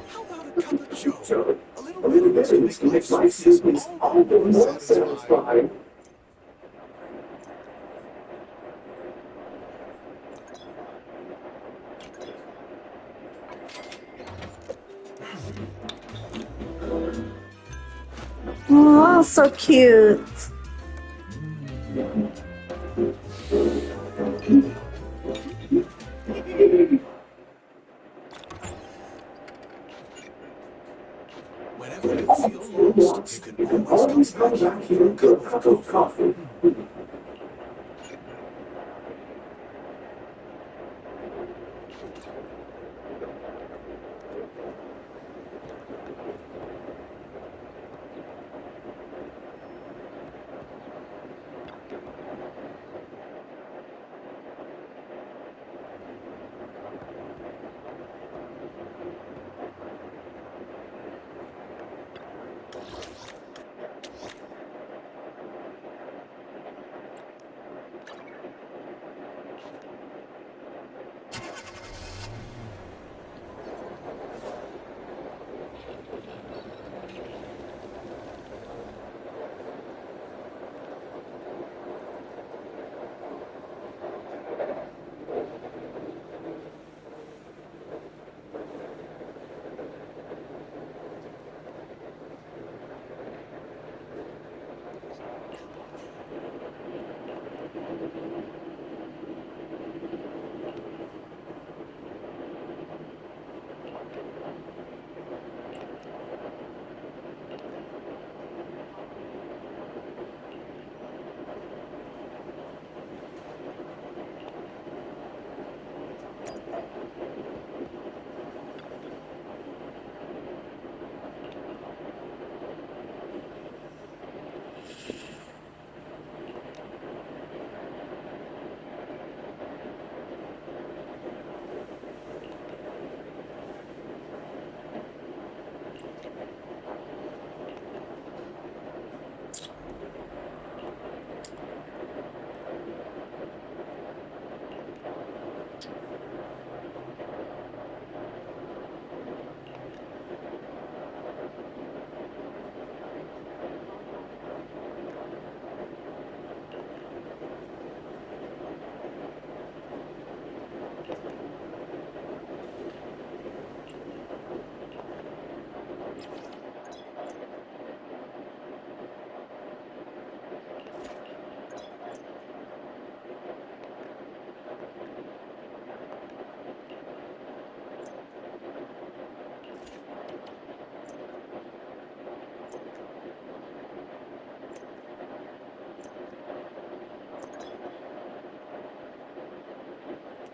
How about a cup of joe? A little bitterness can make life slightly all the more satisfying. Oh, so cute. Whenever you feel lost, you can always come back here for a cup of coffee.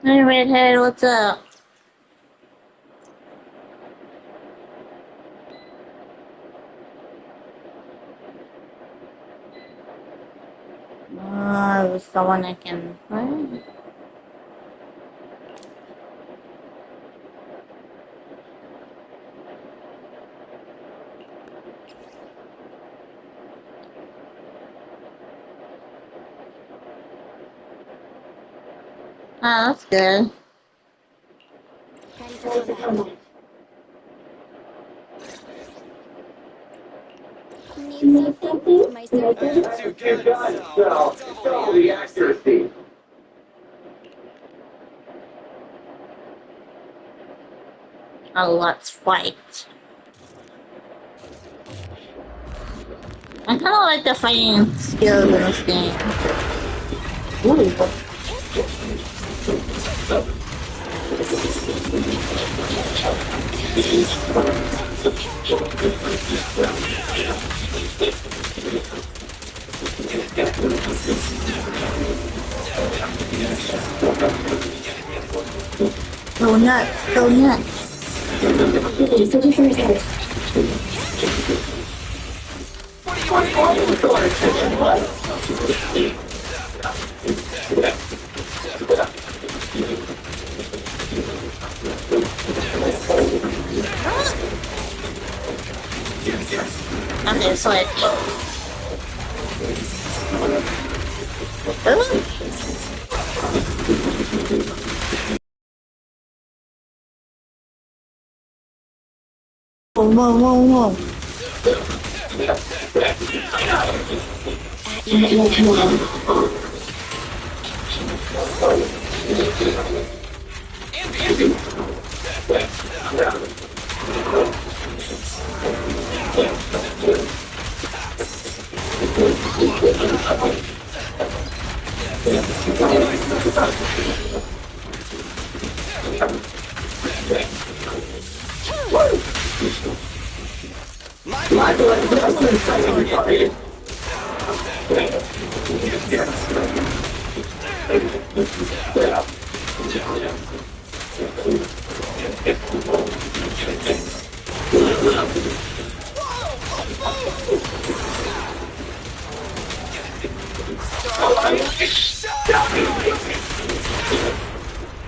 Hey, Redhead, what's up? There's someone I can play. Oh, that's good. Ready for combat. Need something? My server. That's too good, so double the accuracy. Oh, let's fight. I kind of like the fighting skills in this game. Ooh. Go nuts, go nuts. Okay, switch. Whoa, whoa, whoa, whoa.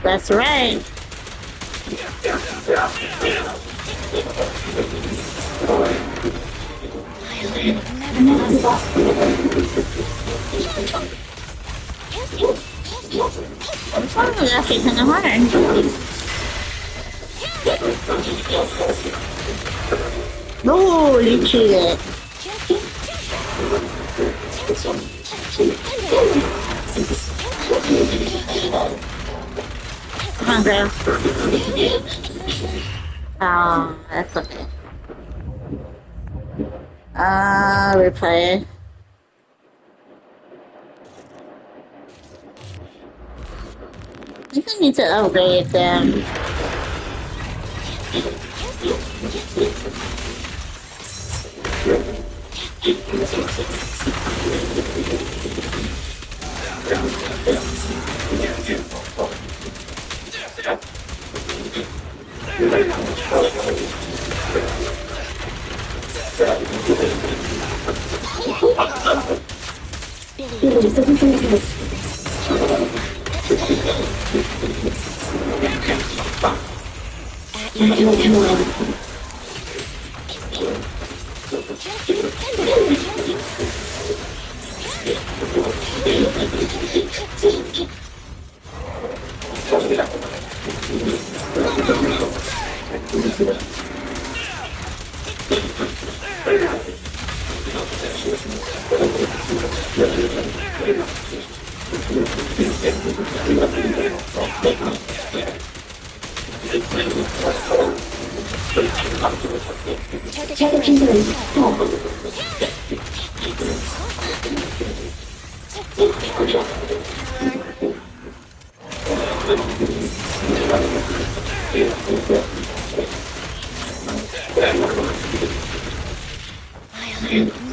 That's right. This one was actually kind of hard. Holy shit. Come on, girl. Oh, that's okay. Replay. I think I need to upgrade them.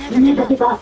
Never give up.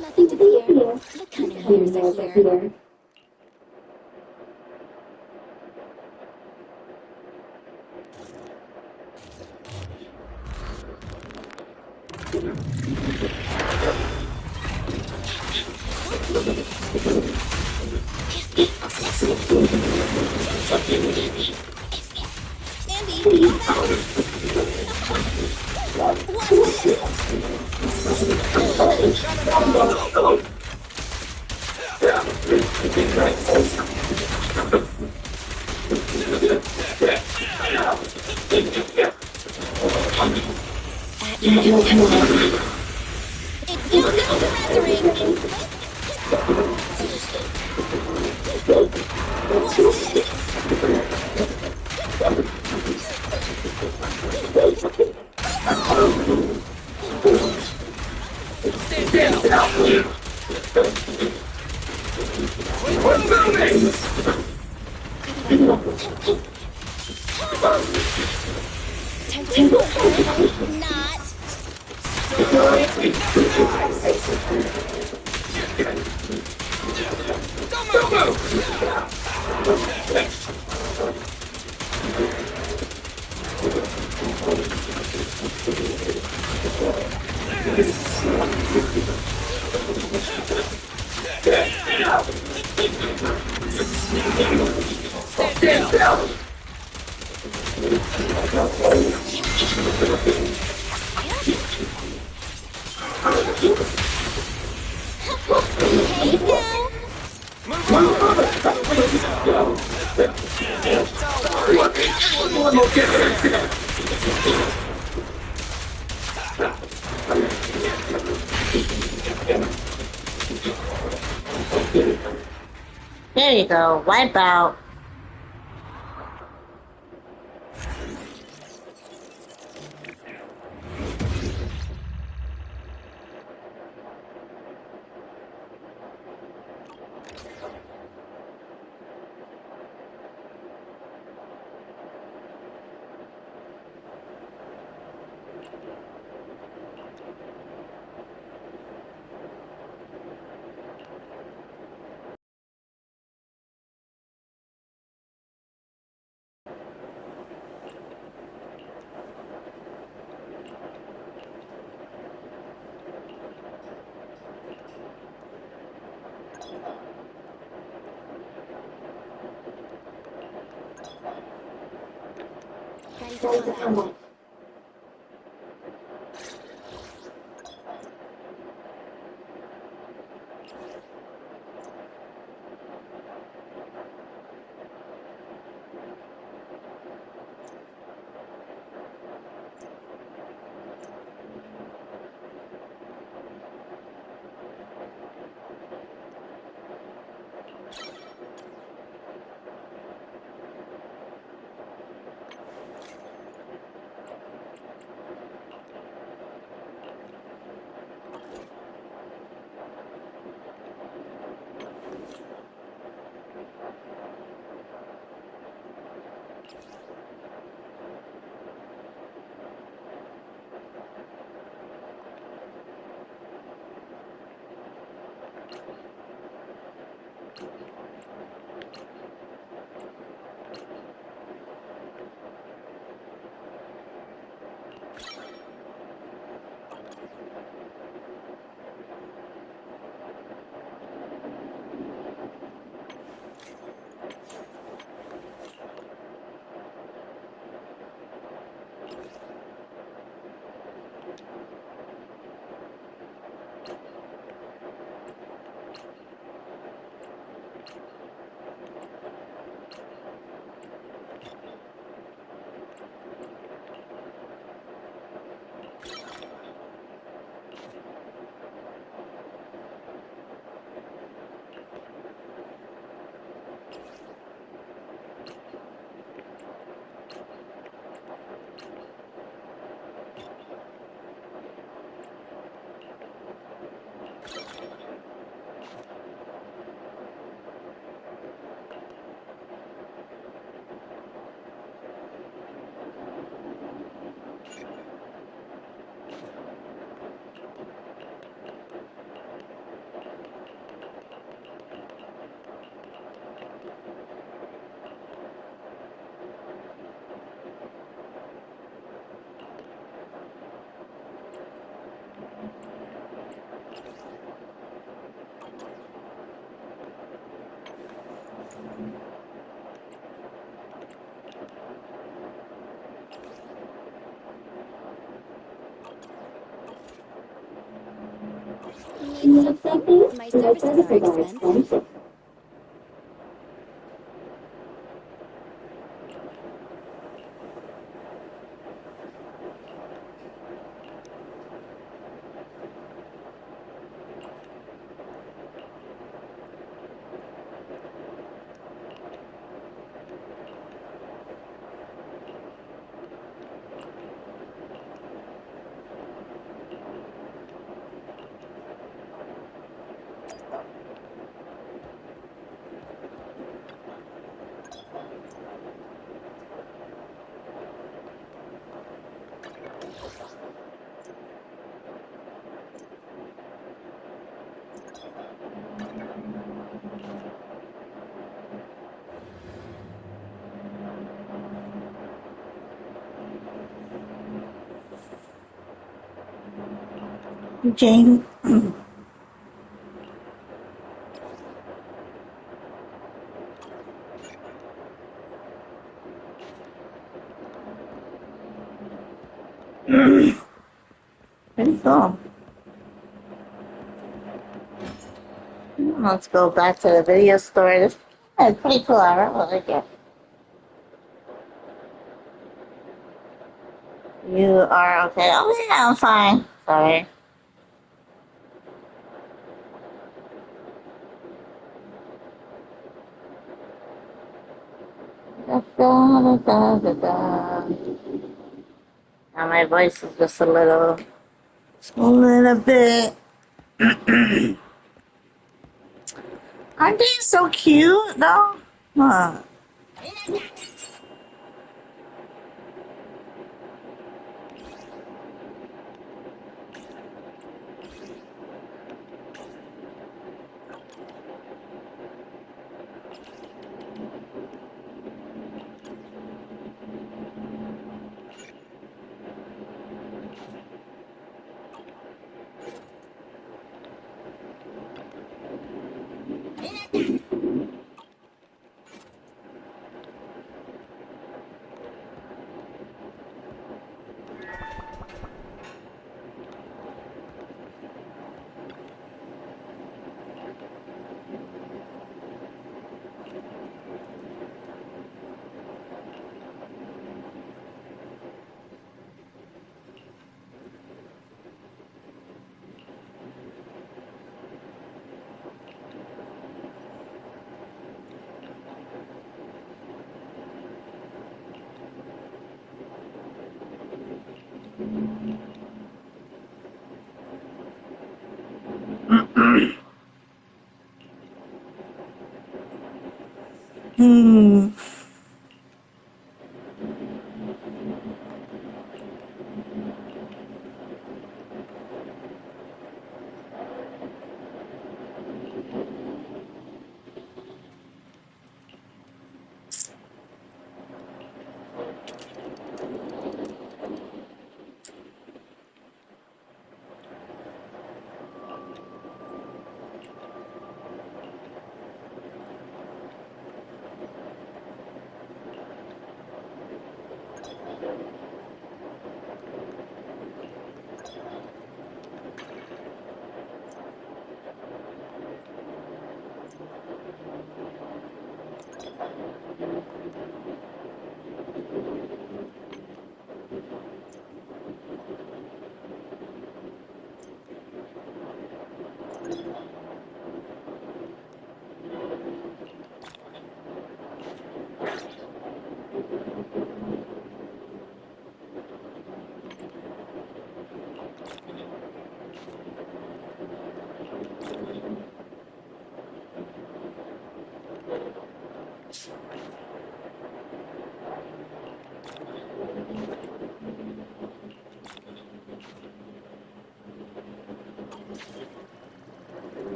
Nothing to fear. The cunning hairs are here. Andy, go back! What's It's no good surrendering! What's this? Tempting won't hurt. Not. Hey now. There you go. Wipe out. Ready for combat. need something? My services are expensive. Jane. Pretty cool. Let's go back to the video store. This is pretty cool. I really like it. You are okay. Oh yeah, I'm fine. Sorry. Da, da, da, da, da. Now my voice is just a little bit. Aren't they so cute though? Huh. Hmm.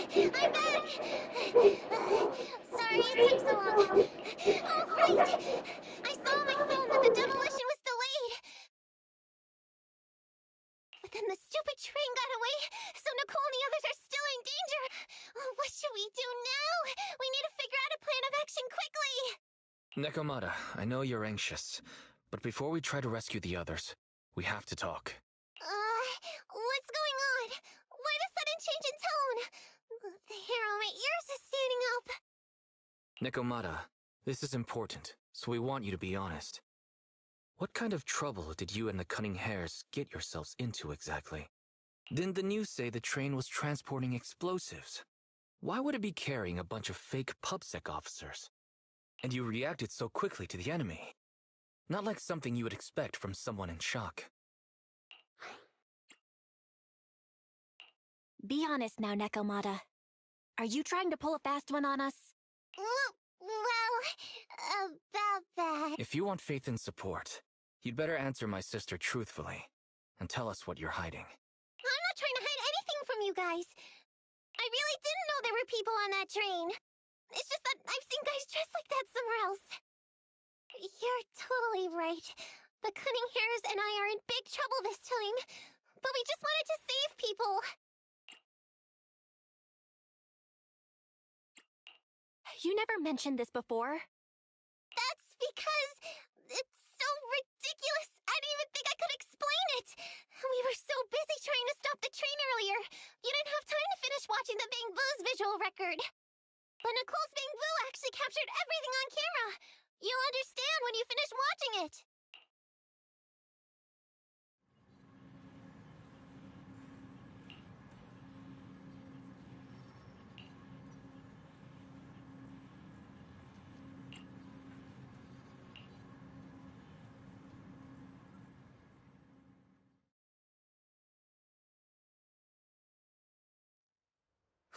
I'm back! Sorry it took so long. Oh, right! I saw on my phone that the demolition was delayed. But then the stupid train got away, so Nicole and the others are still in danger. Oh, what should we do now? We need to figure out a plan of action quickly. Nekomata, I know you're anxious, but before we try to rescue the others, we have to talk. What's going on? Why the sudden change in tone? The hair on my ears is standing up. Nekomata, this is important, so we want you to be honest. What kind of trouble did you and the Cunning Hares get yourselves into exactly? Didn't the news say the train was transporting explosives? Why would it be carrying a bunch of fake PubSec officers? And you reacted so quickly to the enemy. Not like something you would expect from someone in shock. Be honest now, Nekomata. Are you trying to pull a fast one on us? Well, about that. If you want faith and support, you'd better answer my sister truthfully, and tell us what you're hiding. I'm not trying to hide anything from you guys. I really didn't know there were people on that train. It's just that I've seen guys dressed like that somewhere else. You're totally right. The Cunning Hares and I are in big trouble this time. But we just wanted to save people. You never mentioned this before. That's because it's so ridiculous. I didn't even think I could explain it. We were so busy trying to stop the train earlier. You didn't have time to finish watching the Bang Boo's visual record. But Nicole's Bang Boo actually captured everything on camera. You'll understand when you finish watching it.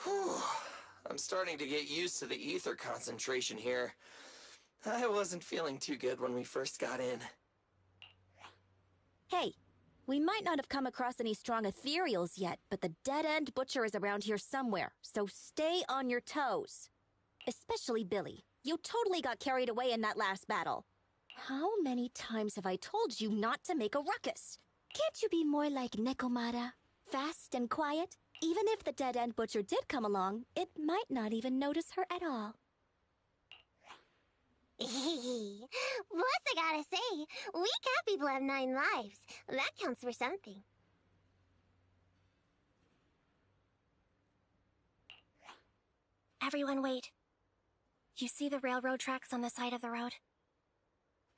Whew. I'm starting to get used to the ether concentration here. I wasn't feeling too good when we first got in. Hey, we might not have come across any strong ethereals yet, but the dead-end butcher is around here somewhere, so stay on your toes. Especially Billy. You totally got carried away in that last battle. How many times have I told you not to make a ruckus? Can't you be more like Nekomata? Fast and quiet? Even if the dead-end butcher did come along, it might not even notice her at all. Plus, I gotta say, we cat people have 9 lives. That counts for something. Everyone wait. You see the railroad tracks on the side of the road?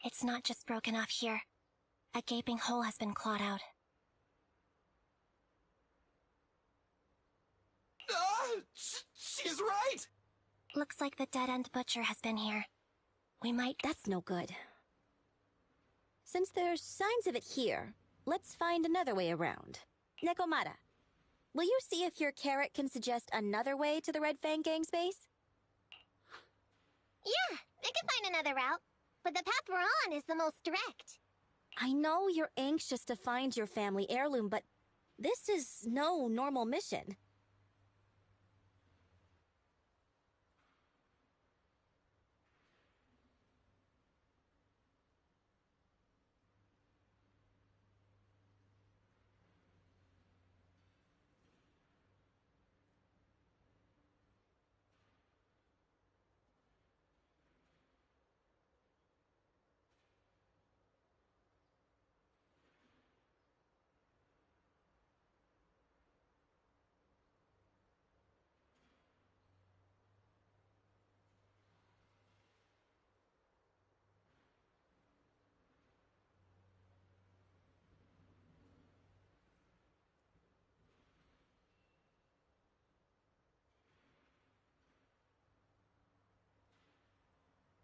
It's not just broken off here. A gaping hole has been clawed out. She's right! Looks like the dead-end butcher has been here. We might... That's no good. Since there's signs of it here, let's find another way around. Nekomata, will you see if your carrot can suggest another way to the Red Fang Gang's base? Yeah, I can find another route. But the path we're on is the most direct. I know you're anxious to find your family heirloom, but this is no normal mission.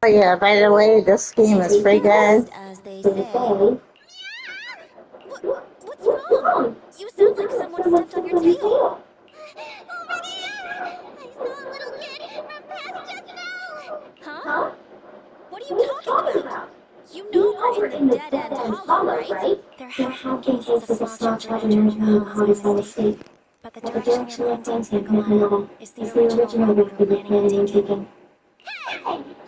Oh yeah, by the way, this game is free, guys. As they say. What's wrong? You sound like someone stepped on your tail. Over there! I saw a little kid run past just now! Huh? What are you talking about? You know we're in the dead-end hollow, right? There have been cases of small children entering the halls by mistake. But the direction you're pointing to, Nakamata, is the original route we were planning on taking. Hey!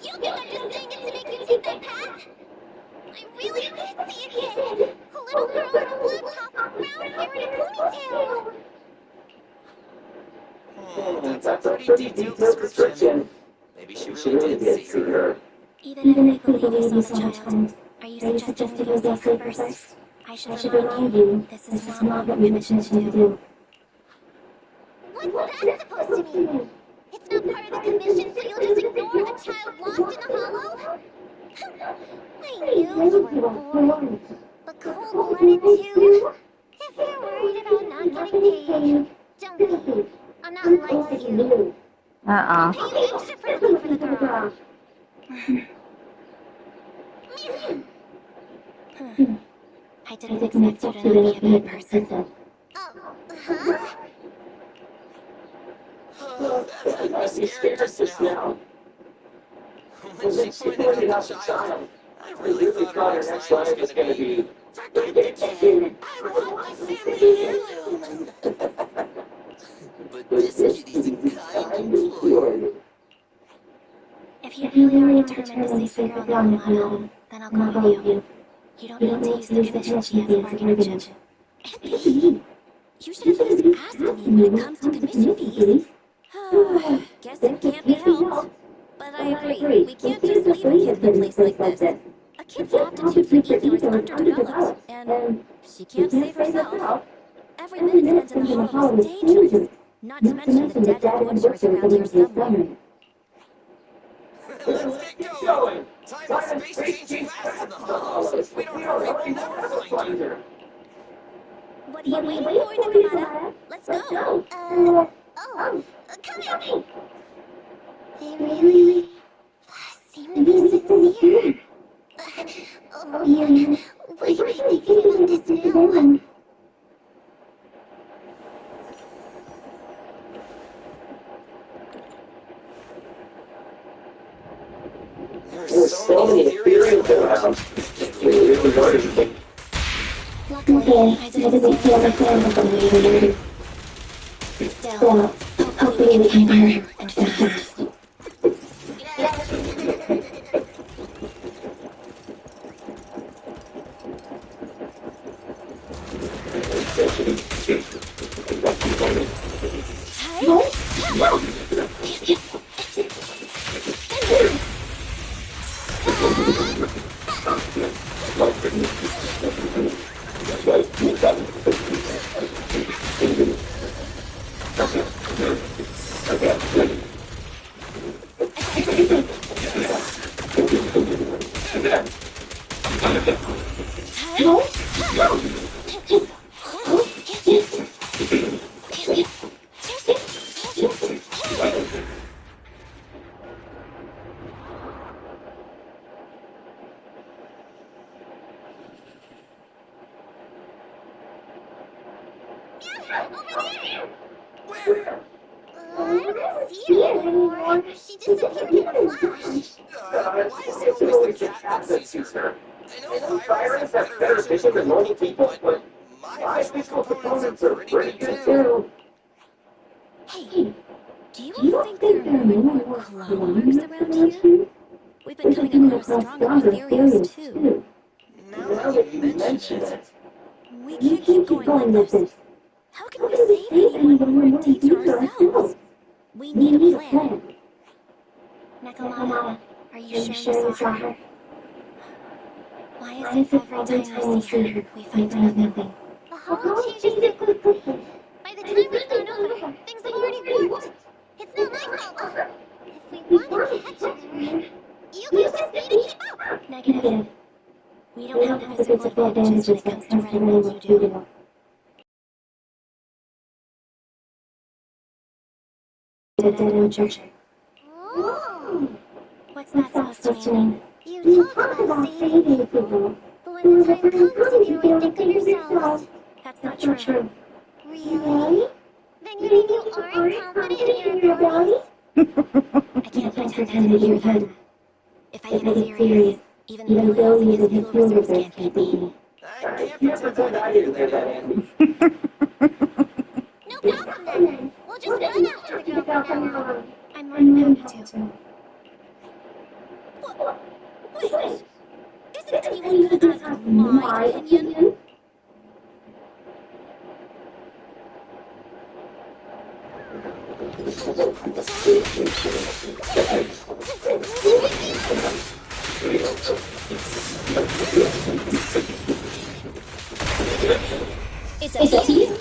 You think I'm just saying it to make you take that path? I really did see a kid! A little girl in a blue top with brown hair and a ponytail! That's a pretty detailed description. Maybe she really did see her. Even if we believe you saw the child, are you suggesting we go safer first? I should remind you, this is not what we're commissioned to do. What's that supposed to mean? It's not part of the commission, so you'll just ignore a child lost in the hollow? I knew you were bored, but cold-blooded too. If you're worried about not getting paid, don't be. I'm not like you. I'll pay you extra for looking for the girl. I didn't expect you to not be a bad person. Huh? Oh, that had me scared just now. When she pointed out the child, I really thought her next line was going to be, "Forget the kid! I want my family heirloom!" But this kitty's a kind employer. If you really are determined to save the girl, Nakamata, then I'll go with you. You don't need to use the commission fee as a bargaining chip. Epi! You should at least ask me when it comes to commission fees. Guess it can't be helped. But I agree, we can't just leave a kid in a place like this. A kid's aptitude for ether is underdeveloped, and she can't save herself. Every minute spent in the hollow is dangerous. Not to mention the dead and butchers around here somewhere. Let's get going! Time and space change fast in the hollows. If we don't hurry, we'll never find her. What are you waiting for, Nakamata? Let's go. Coming! They really seem to be sincere. Oh man, what am I thinking about this now? There's so many theories around. Luckily, I didn't see any plan of them later. Still, hopefully we can find her, and fast. I don't see her anymore. She disappeared in a flash. Why is it always the cat that sees her? I know Pirates have better vision than normal people, but my visual components are pretty good too. Hey, do you think there are more claws around here? We've been coming across stronger ethereals too. Now that you mention it, We can't keep going like this. How can we save anyone when we're in danger ourselves? We need a plan. Nakamata, are you sure you saw her? Why is it every time we see her, we find nothing? The hollow changes so quickly. By the time we've gone over, things have already warped. It's not my fault. If we want to catch her, you guys just need to keep up. Negative. We don't have the physical advantage when it comes to running like you do. Oh, What's that supposed to mean? you talk about saving people, but when the time comes and you really think of yourselves, That's not true. really? Then you mean you aren't confident in your abilities? I can't pretend I didn't hear that. If I get serious, even billions of his fuel reserves can't beat me. I can't pretend I didn't hear that, Andy. No problem. It's up to you.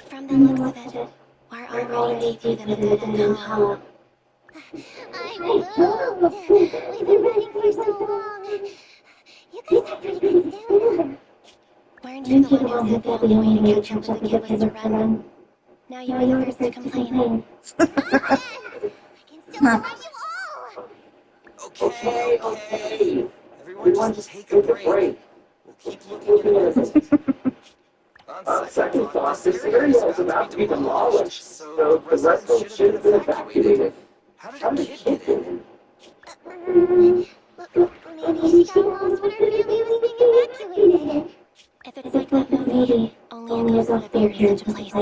From the looks of it, we're already deeper than the dead-end hollow. I'm moved! We've been running for so long. You guys have pretty good stamina. Weren't you the one who said the only way to catch up with the kid was to run? Now you're the first to complain. I can still outrun you all! Okay. Everyone just take a break. We'll keep looking at it. On second thought, this area is about to be demolished, so the residents should have been evacuated. How did a kid get in? Maybe she got lost when her family was being evacuated. If it's like that movie, only a ghost would appear in such a place.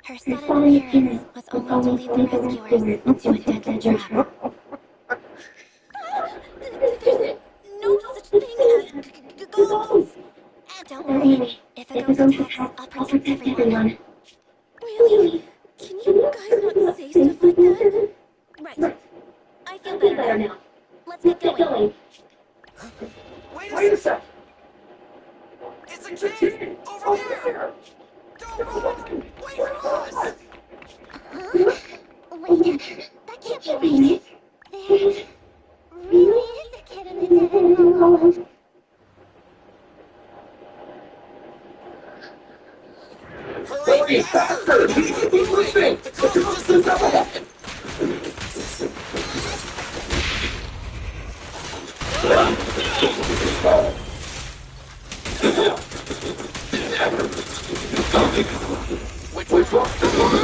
Her sudden appearance was only to lead the rescuers into a deadly trap. There's no such thing as ghosts. Don't worry, if a ghost attacks, I'll protect everyone. Really? Can you guys not say stuff like that? Right. I feel better now. Let's get going. Wait a sec! It's a kid! Over there! Don't run! Wait for us! Huh? Wait, that can't be right. There really is a kid in the dead-end hollow. Hurry, faster! Keep moving! The ghost is up ahead! Which one? Get away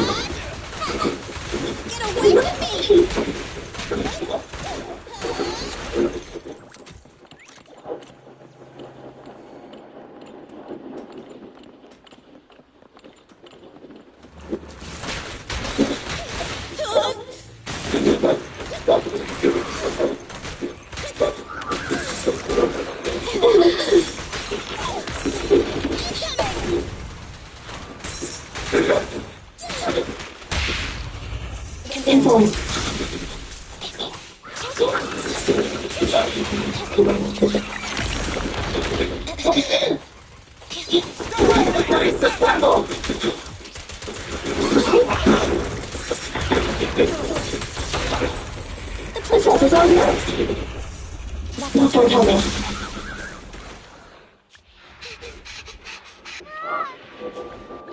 from me!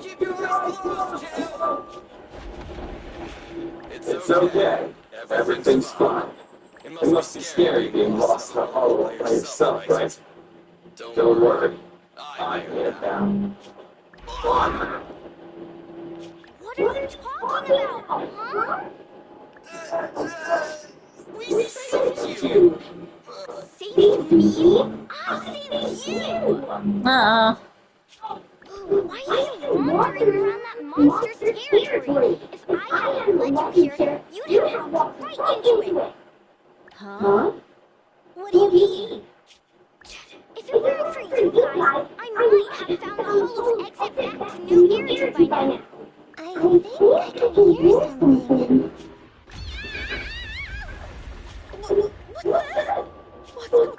Keep your eyes closed, Jill! It's okay. Everything's fine. It It must be scary being lost in a hollow by yourself, right? Don't worry. I get it now. What are you talking about, huh? We saved you! Saved me? I saved you! Why are you wandering around that monster's territory? If I hadn't led you here, you'd have walked right into it. Huh? What do you mean? If it weren't for you guys, I might have found the hollow's exit back to New Irritor by now. I think I can hear something. What's that? What's going on?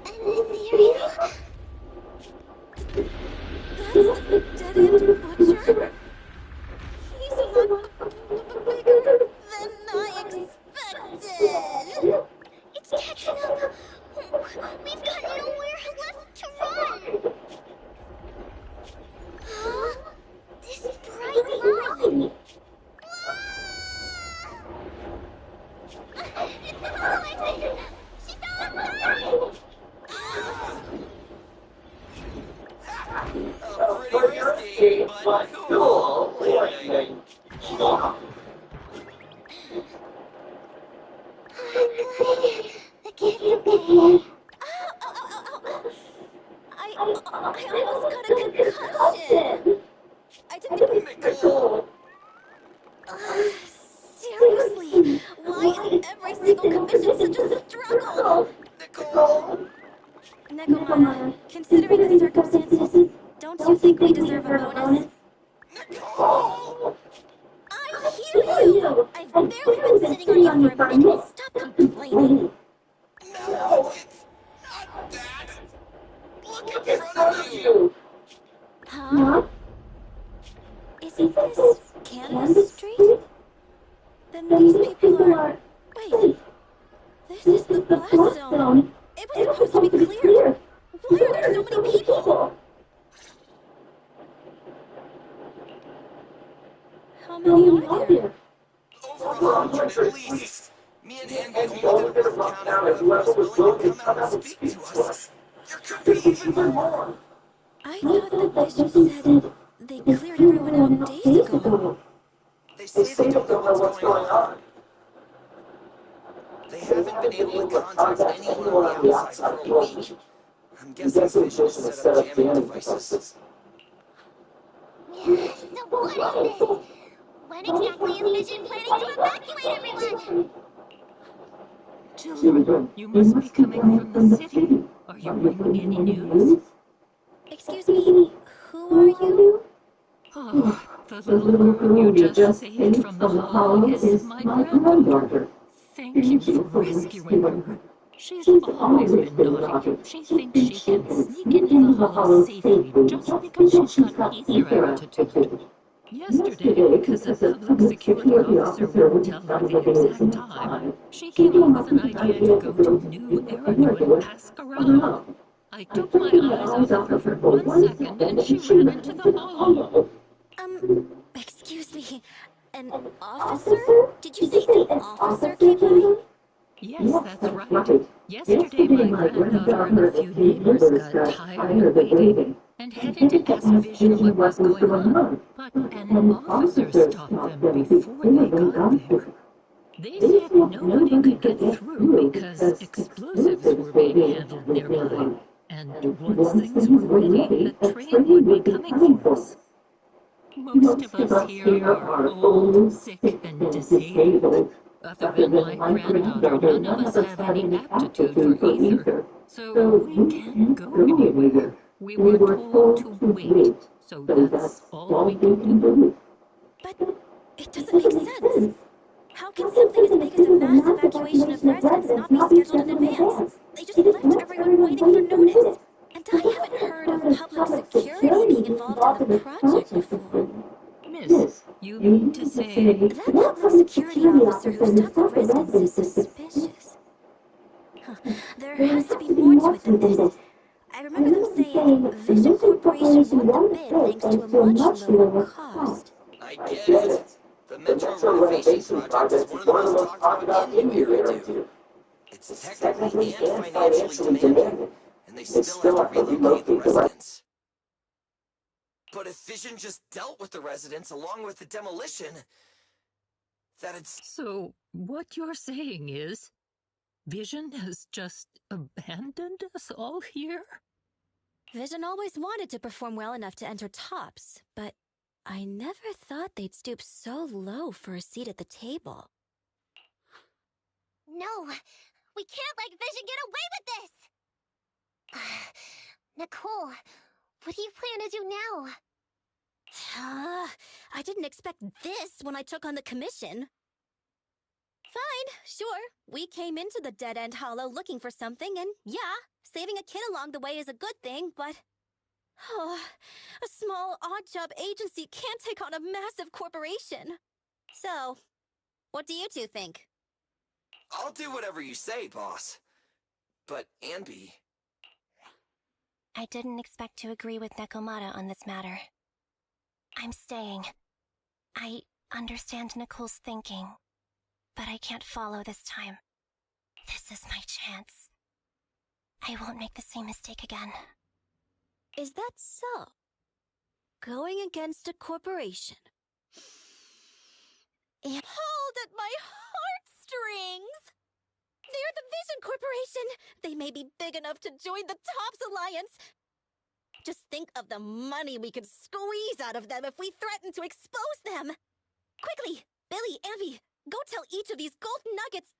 An ethereal? That's the dead-end butcher? He's a lot bigger than I expected. It's catching up. We've got nowhere left to run. Huh? This bright line. It's the hollow exit. She fell outside. cool, Lightning. Good. The kid's okay. I almost got a concussion. I didn't. Nicole! Seriously, why is every single commission such a struggle? Nicole! Nekomata, considering the circumstances, don't you think we deserve a bonus? Nicole! I hear you! I've barely been sitting on you for a minute. Stop complaining. No, it's not that! Look in front of you! Huh? Isn't this Canada Street? Then these people are... Wait, this is the blast zone. It was supposed to be cleared. Why are there so many people? How many are there? Over 100 at least. Me and Andy only did a rough count of whoever was willing to come out and speak to us. There could be even more. I thought the Vision said they cleared everyone out days ago. They say they don't know what's going on. They haven't been able to contact anyone on the outside for a week. I'm guessing Vision has set up jamming devices. So what is this? When exactly is Vision planning to evacuate everyone? Children, you must be coming from the city. Are you bringing any news? Excuse me, who are you? Oh, the little girl you just saved from the hall is my granddaughter. Thank you for rescuing her. She's always been naughty. She thinks she can sneak into the hollow safely just because she's got ether attitude. Yesterday, because the public security officer wouldn't tell her the exact time, she came up with an idea to go to New Eridu and pass around. I took my eyes off of her for 1 second and she ran into the hollow. Excuse me, an officer? Did you say an officer came by? Yes, that's right. Yesterday, my granddaughter and a few neighbors got tired of waiting and headed to ask Vision what was going on. But an officer stopped them before they got there. They said nobody could get through because explosives were being handled nearby. And once things were ready, the train would be coming for us. Most of us here are old, sick, and disabled. Other than my granddaughter, none of us have any aptitude for either. So we can't go anywhere. We were told to wait. So that's all we can do. But it doesn't make sense. How can something as big as a mass evacuation of residents not be scheduled in advance? They just left everyone waiting for notice. And I haven't heard of public security being involved in the project before. Miss, you mean to say... That public security officer who stopped the residents is suspicious. There has to be more to it than this. I remember them saying Vision Corporation won the bid thanks to a much lower cost. I get it. The Metro Renovation Project is one of the most talked about in New Eridu. It's technically and financially demanding, and they still have to relocate the residents. But if Vision just dealt with the residents along with the demolition, that'd... So, what you're saying is, Vision has just abandoned us all here? Vision always wanted to perform well enough to enter tops, but I never thought they'd stoop so low for a seat at the table. No, we can't let Vision get away with this! Nicole, what do you plan to do now? I didn't expect this when I took on the commission. Fine, sure. We came into the dead-end hollow looking for something, and yeah, saving a kid along the way is a good thing, but... a small, odd-job agency can't take on a massive corporation. So, what do you two think? I'll do whatever you say, boss. But, Anby... I didn't expect to agree with Nekomata on this matter. I'm staying. I understand Nicole's thinking, but I can't follow this time. This is my chance. I won't make the same mistake again. Is that so? going against a corporation. And hold at my heartstrings! They're the Vision Corporation! They may be big enough to join the Tops Alliance. Just think of the money we could squeeze out of them if we threaten to expose them! Quickly! Billy, Ambi, go tell each of these gold nuggets,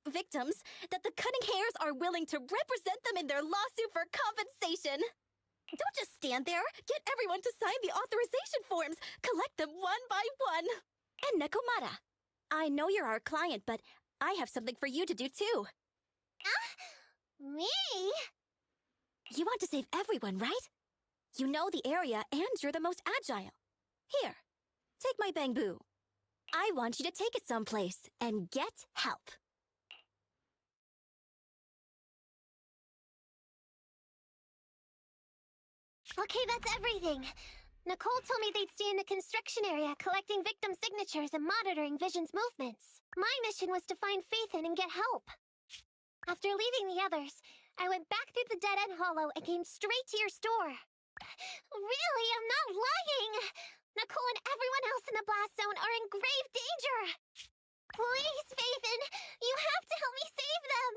victims, that the Cunning Hairs are willing to represent them in their lawsuit for compensation. Don't just stand there. Get everyone to sign the authorization forms. Collect them one by one. And Nekomata, I know you're our client, but I have something for you to do too. Me? You want to save everyone, right? You know the area and you're the most agile. Here, take my bamboo. I want you to take it someplace and get help. Okay, that's everything. Nicole told me they'd stay in the construction area, collecting victim signatures and monitoring Vision's movements. My mission was to find Faithin and get help. After leaving the others, I went back through the dead-end hollow and came straight to your store. Really, I'm not lying! Nicole and everyone else in the blast zone are in grave danger! Please, Faithin, you have to help me save them!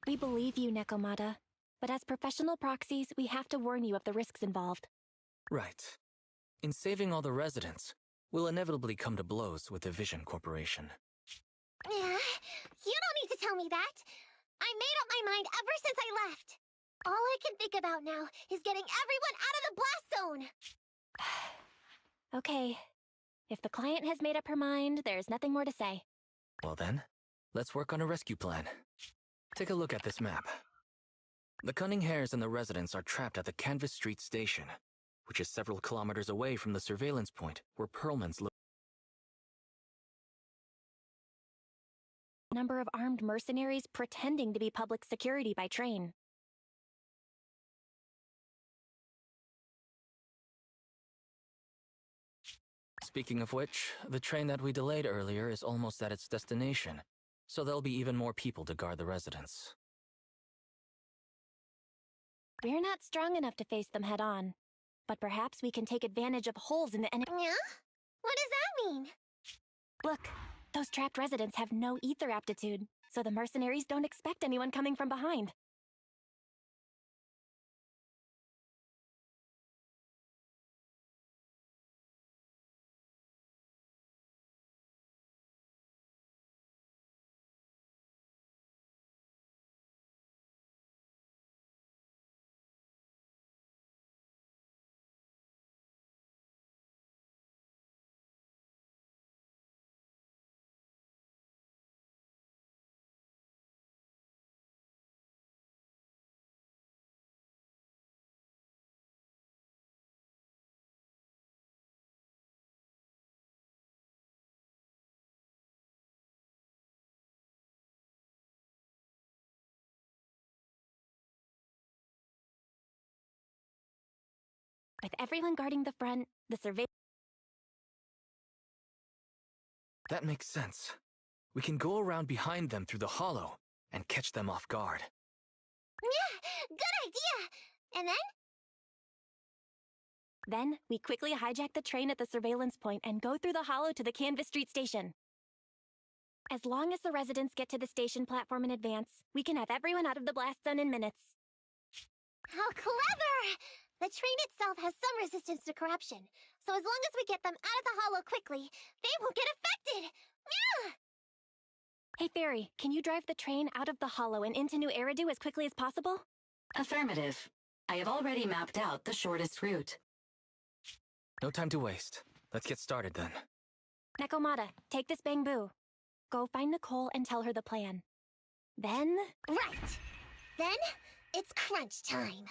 We believe you, Nekomata. But as professional proxies, we have to warn you of the risks involved. Right. In saving all the residents, we'll inevitably come to blows with the Vision Corporation. You don't need to tell me that. I made up my mind ever since I left. All I can think about now is getting everyone out of the blast zone. Okay. If the client has made up her mind, there's nothing more to say. Well then, let's work on a rescue plan. Take a look at this map. The Cunning Hairs and the residents are trapped at the Canvas Street station, which is several kilometers away from the surveillance point where Perlman's Number of armed mercenaries pretending to be public security by train. Speaking of which, the train that we delayed earlier is almost at its destination, so there'll be even more people to guard the residents. We're not strong enough to face them head-on, but perhaps we can take advantage of holes in the enemy. Yeah? What does that mean? Look, those trapped residents have no ether aptitude, so the mercenaries don't expect anyone coming from behind. With everyone guarding the front, the survey... That makes sense. We can go around behind them through the hollow and catch them off guard. Yeah, good idea! And then? Then, we quickly hijack the train at the surveillance point and go through the hollow to the Canvas Street station. As long as the residents get to the station platform in advance, we can have everyone out of the blast zone in minutes. How clever! The train itself has some resistance to corruption, so as long as we get them out of the hollow quickly, they won't get affected! Yeah! Hey Fairy, can you drive the train out of the hollow and into New Eridu as quickly as possible? Affirmative. I have already mapped out the shortest route. No time to waste. Let's get started then. Nekomata, take this bamboo. Go find Nicole and tell her the plan. Then... Right! Then, it's crunch time.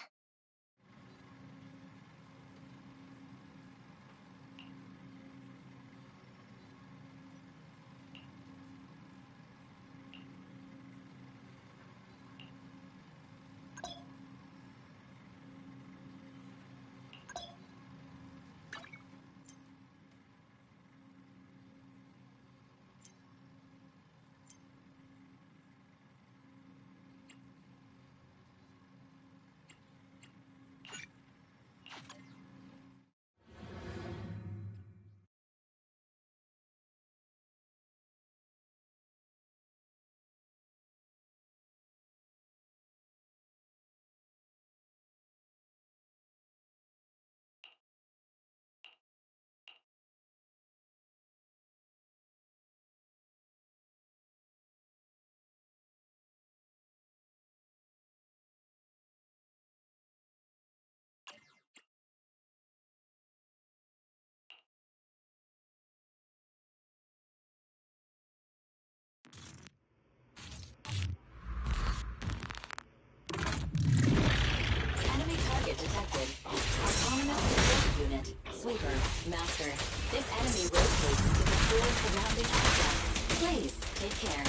Master. This enemy rotates into the four surrounding objects. Please, take care.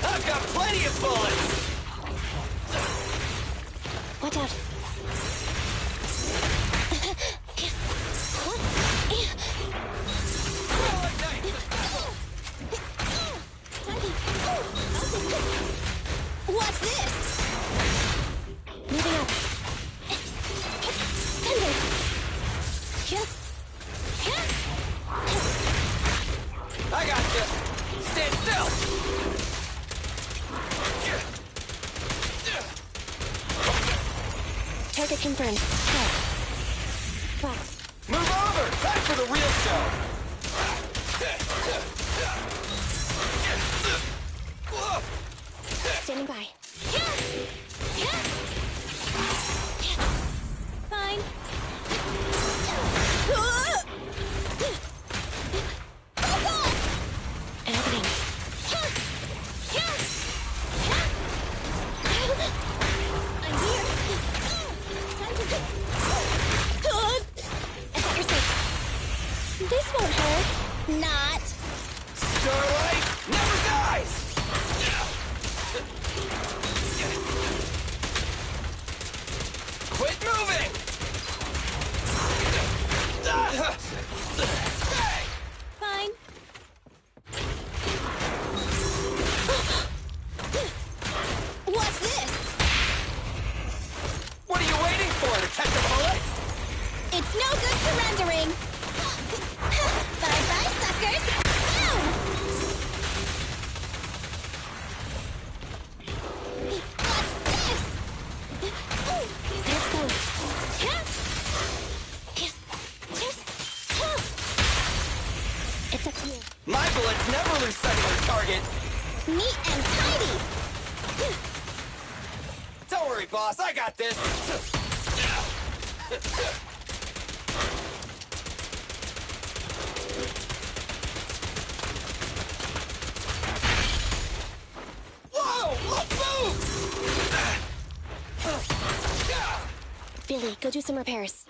I've got plenty of bullets! Watch out. What's this? Moving up. Thunder. I got you! Stand still! Target confirmed. Go. Wow. Move over! Time for the real show! Standing by. Fine. Happening. I'm here. I thought you're safe. This won't hurt. Not. Starlight never dies! Quit moving! Fine. What's this? What are you waiting for, to catch a bullet? It's no good surrendering. Bye-bye, suckers. Boom! What's this? That's close. It's up to you. My bullets never lose sight of their target. Neat and tidy. Don't worry, boss, I got this. Whoa, let's move! Billy, go do some repairs.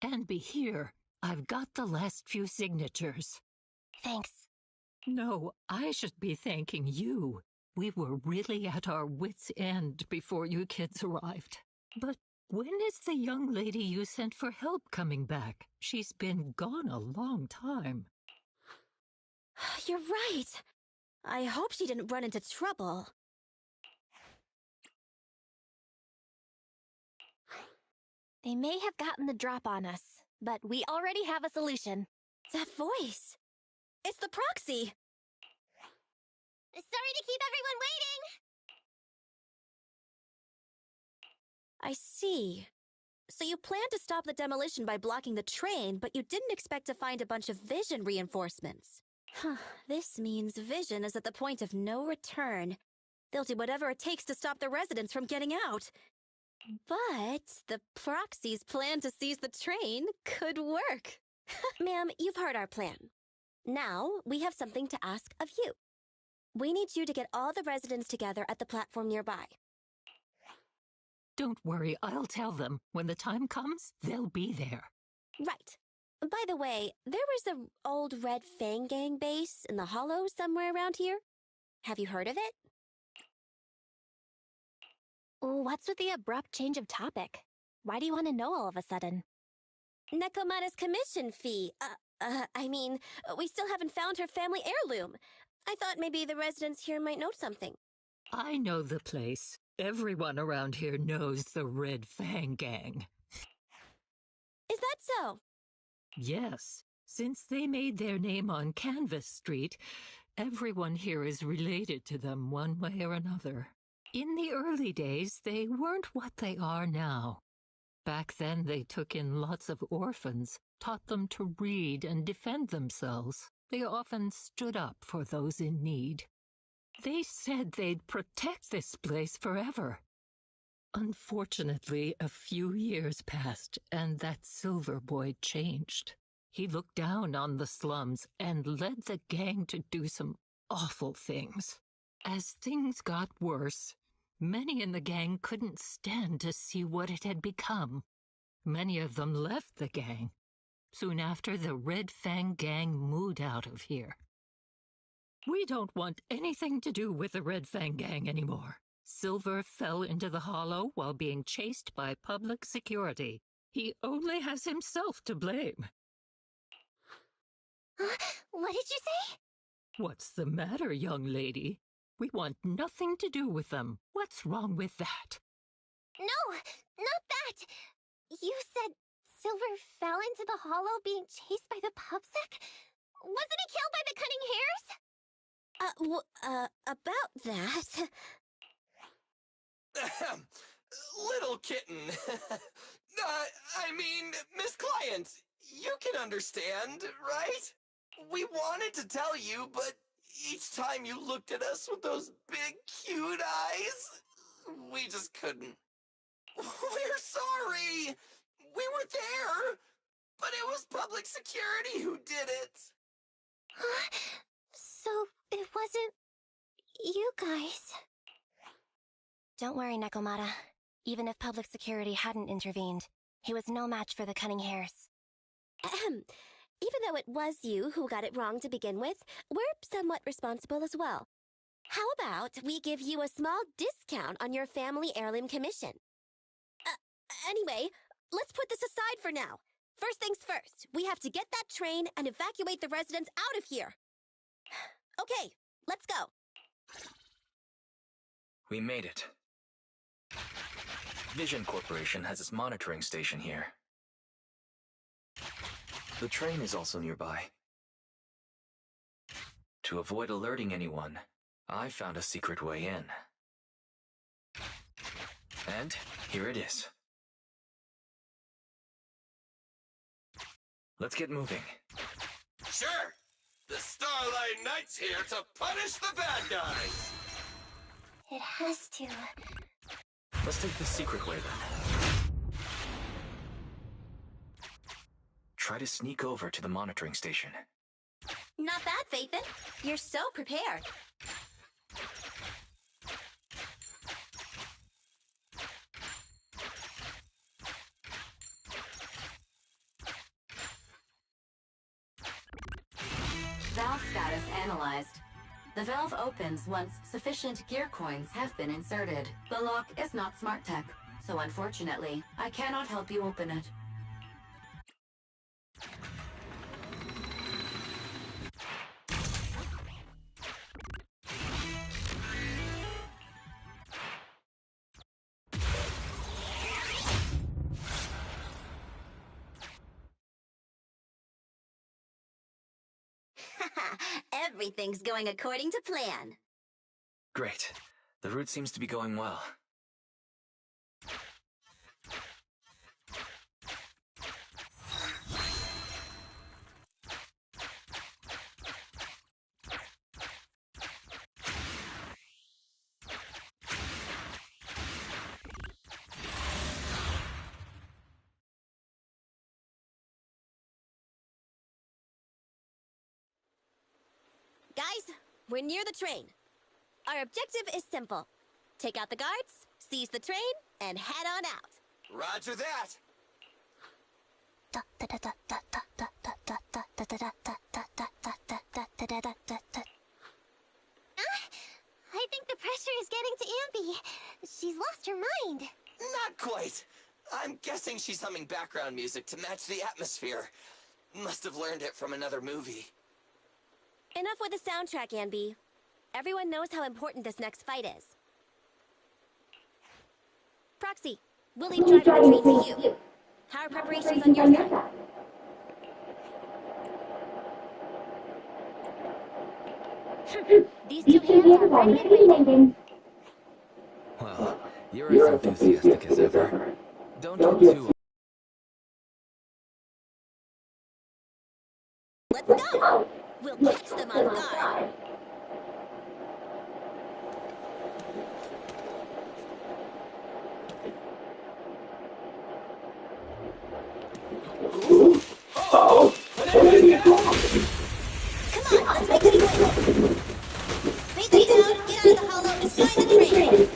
And be here. I've got the last few signatures. Thanks. No, I should be thanking you. We were really at our wits' end before you kids arrived. But when is the young lady you sent for help coming back? She's been gone a long time. You're right. I hope she didn't run into trouble. They may have gotten the drop on us, but we already have a solution. That voice. It's the proxy. Sorry to keep everyone waiting! I see. So you planned to stop the demolition by blocking the train, but you didn't expect to find a bunch of vision reinforcements. This means Vision is at the point of no return. They'll do whatever it takes to stop the residents from getting out. But the proxy's plan to seize the train could work. Ma'am, you've heard our plan. Now, we have something to ask of you. We need you to get all the residents together at the platform nearby. Don't worry, I'll tell them. When the time comes, they'll be there. Right. By the way, there was an old Red Fang Gang base in the Hollow somewhere around here. Have you heard of it? What's with the abrupt change of topic? Why do you want to know all of a sudden? Nekomata's commission fee. We still haven't found her family heirloom. I thought maybe the residents here might know something. I know the place. Everyone around here knows the Red Fang Gang. Is that so? Yes. Since they made their name on Canvas Street, everyone here is related to them one way or another. In the early days, they weren't what they are now. Back then, they took in lots of orphans, taught them to read and defend themselves. They often stood up for those in need. They said they'd protect this place forever. Unfortunately, a few years passed, and that Silver Boy changed. He looked down on the slums and led the gang to do some awful things. As things got worse, many in the gang couldn't stand to see what it had become. Many of them left the gang. Soon after, the Red Fang Gang moved out of here. We don't want anything to do with the Red Fang Gang anymore. Silver fell into the Hollow while being chased by public security. He only has himself to blame. What did you say? What's the matter, young lady? We want nothing to do with them. What's wrong with that? No, not that. You said Silver fell into the Hollow being chased by the pubsec? Wasn't he killed by the Cunning Hares? About that... Little kitten. Miss Client, you can understand, right? We wanted to tell you, but each time you looked at us with those big, cute eyes, we just couldn't. We're sorry. We were there, but it was public security who did it. So it wasn't you guys. Don't worry, Nekomata. Even if public security hadn't intervened, he was no match for the Cunning Hares. Even though it was you who got it wrong to begin with, we're somewhat responsible as well. How about we give you a small discount on your family heirloom commission? Anyway, let's put this aside for now. First things first, we have to get that train and evacuate the residents out of here. Okay, let's go. We made it. Vision Corporation has its monitoring station here. The train is also nearby. To avoid alerting anyone, I found a secret way in. And here it is. Let's get moving. Sure! The Starlight Knight's here to punish the bad guys! It has to. Let's take the secret way then. Try to sneak over to the monitoring station. Not bad, Faithin. You're so prepared. Valve status analyzed. The valve opens once sufficient gear coins have been inserted. The lock is not smart tech, so unfortunately, I cannot help you open it. Everything's going according to plan. Great. The route seems to be going well. we're near the train. Our objective is simple. Take out the guards, seize the train, and head on out. Roger that. I think the pressure is getting to Ambi. She's lost her mind. Not quite. I'm guessing she's humming background music to match the atmosphere. Must have learned it from another movie. Enough with the soundtrack, Anby. Everyone knows how important this next fight is. Proxy, we'll leave driving the train to you. How are preparations on your side? These two hands are ready and waiting. Well, you're as enthusiastic as ever. Don't get too... Let's go! We'll catch them on guard. Oh! Come on, let's make this quick. Face down, get out of the hollow, and join the train.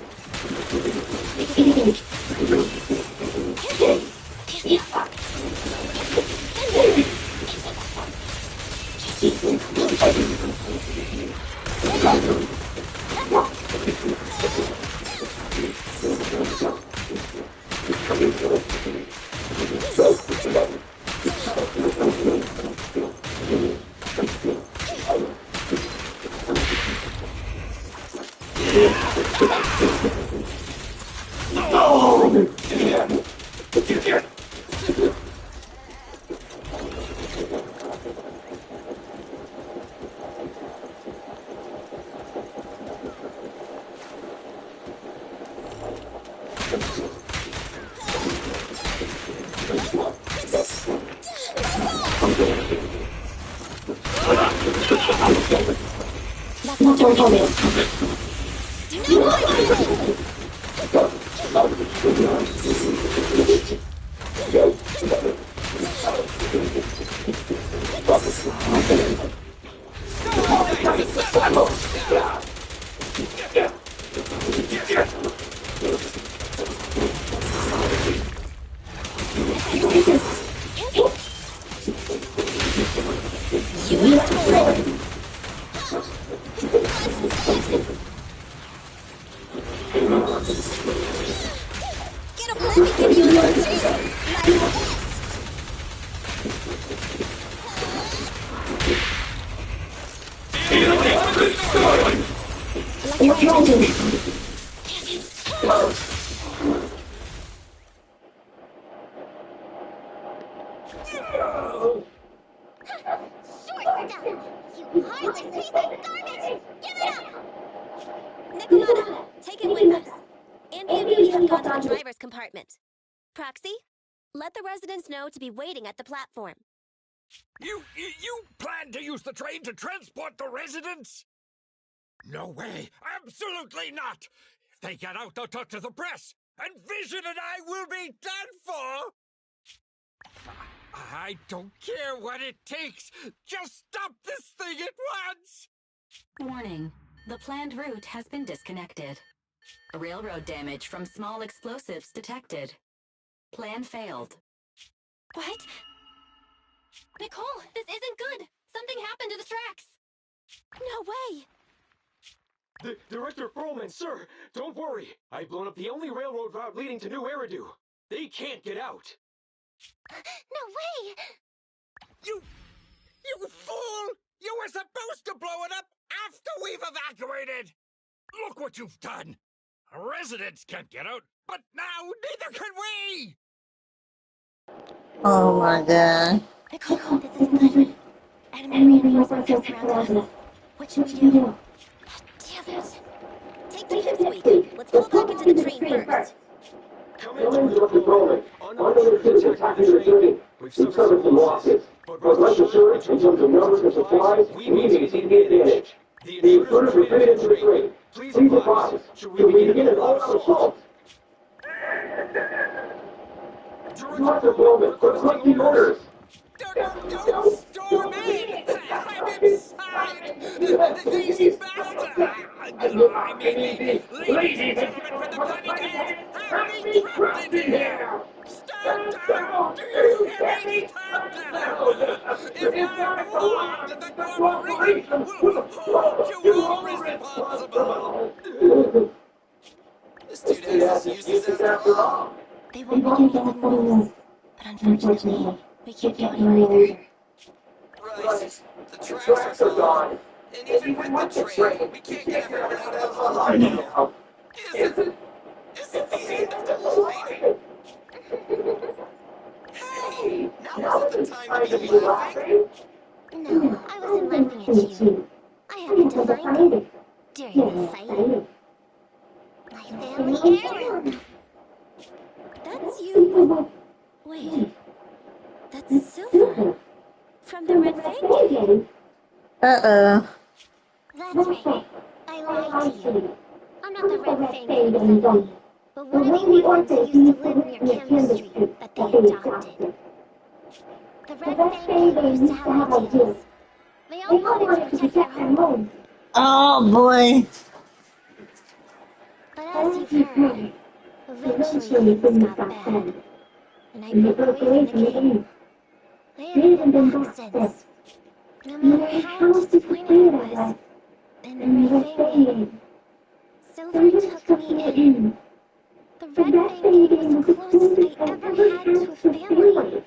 Proxy, let the residents know to be waiting at the platform. You plan to use the train to transport the residents? No way! Absolutely not! If they get out, they'll talk to the press, and Vision and I will be done for! I don't care what it takes! Just stop this thing at once! Warning. The planned route has been disconnected. Railroad damage from small explosives detected. Plan failed. What? Nicole, this isn't good! Something happened to the tracks! No way! Director Perlman, sir, don't worry. I've blown up the only railroad route leading to New Eridu. They can't get out. No way! You fool! You were supposed to blow it up after we've evacuated! Look what you've done! Residents can't get out, but now neither can we! Oh my god. Nicole, this isn't good. Enemy reinforcements have surrounded us. What should we do? Damn it. Take the pipsqueak. Let's pull back into the train first. Come in, Director Perlman. Unknown troops attacking the train. We've suffered some losses. But rest assured, in terms of numbers and supplies, we maintain the advantage. The intruders are fitted into the train. Please advise, should we begin an all-out assault? Director Perlman, let's take the orders! Don't storm in! I'm inside! These bastards! I mean, the ladies and gentlemen from the Cunning Heads have me trapped in here! Stand down! Do you hear me? Stand down! If I'm warned, the corporation will hold you all responsible! This dude has his uses after all. They won't make any sudden moves, but unfortunately, we can't go anywhere either. Right. The tracks are gone. And even with the train, we can't get everyone out of the hollow now. Is it the end of the line? Hey, now isn't the time to be laughing. No, I wasn't laughing at you. I happened to find it during the fight. My family heirloom. That's you. Wait. That's Silver. From the Red Fang Gang. That's right. I lied to you. I'm not the Red Fang Gang, but one of the orphans who used to live near Canvas Street that they adopted. The Red Fang Gang used to have ideals. They all wanted to protect their home. Oh boy. But as you've heard, eventually things got bad. And I broke away from the gang. I haven't been back since. No matter how disappointed I was in the Red Fang Gang, Silver took me in. The Red Fang Gang was the closest I ever had to a family.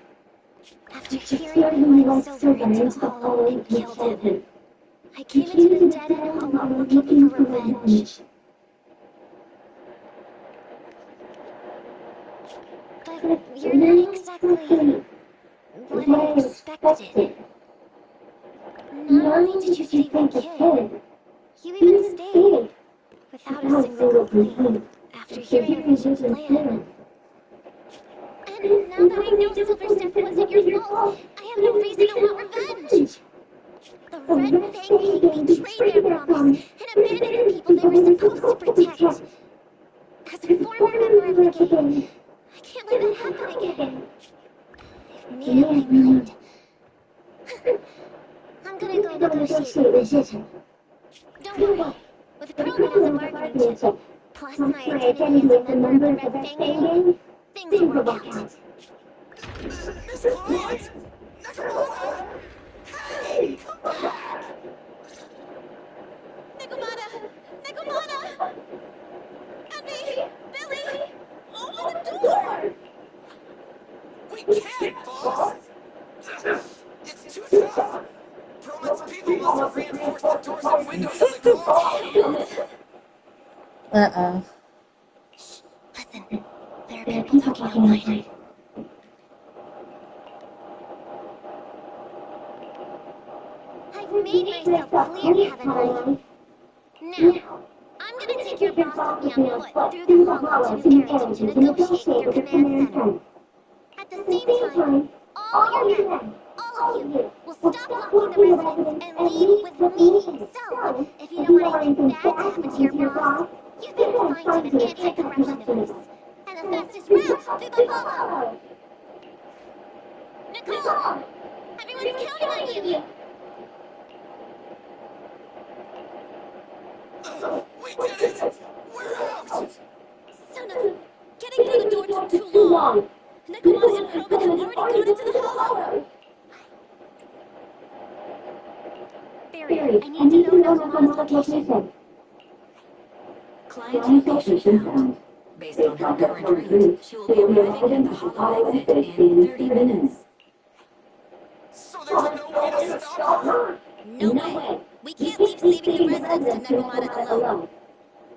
After hearing who led Silver into the hollow and killed him, I came into the dead-end hollow looking for revenge. But you're not exactly what I expected. Not only did you save the kid, you even stayed, without a single complaint, after hearing of Vision's plan. And now that I know Silver's death wasn't your fault, I have no reason to want revenge. The Red Fang Gang betrayed their promise and abandoned the people they were supposed to protect. As a former member of the gang, I can't let that happen again. I've made up my mind. I'm gonna go negotiate with Vision. Don't worry. With Perlman as a bargaining chip, plus my identity as a member of the Red Fang Gang, things will work out. Miss Claude! Nakamata! Hey, come back! Nekomata! Abby! Billy! Open the door! We can't, boss! It's too tough! Perlman's people must have reinforced the doors and windows of the compound! Uh-oh. Listen, there are people talking outside. I've made myself clear, haven't I? Now, I'm gonna take your boss with me on foot through the hollow to New Eriton to negotiate with your command center. At the same time, all your men, all of you, will stop blocking the residents and leave with me. So, if you don't want anything bad to happen to your boss, you better find him an anti-corruption notice. And the fastest route through the hollow. Nicole! Everyone's counting on you! We did it! We're out! Son of... Getting through the door took too long. Nekomata and Perlman have already gone into the hollow. Barry, I need to know Nekomata's location. Client location found. Based on her current route, she will be arriving at the hollow exit in 30 minutes. So there's no way to stop her? No way. We can't leave saving the residents to Nekomata alone.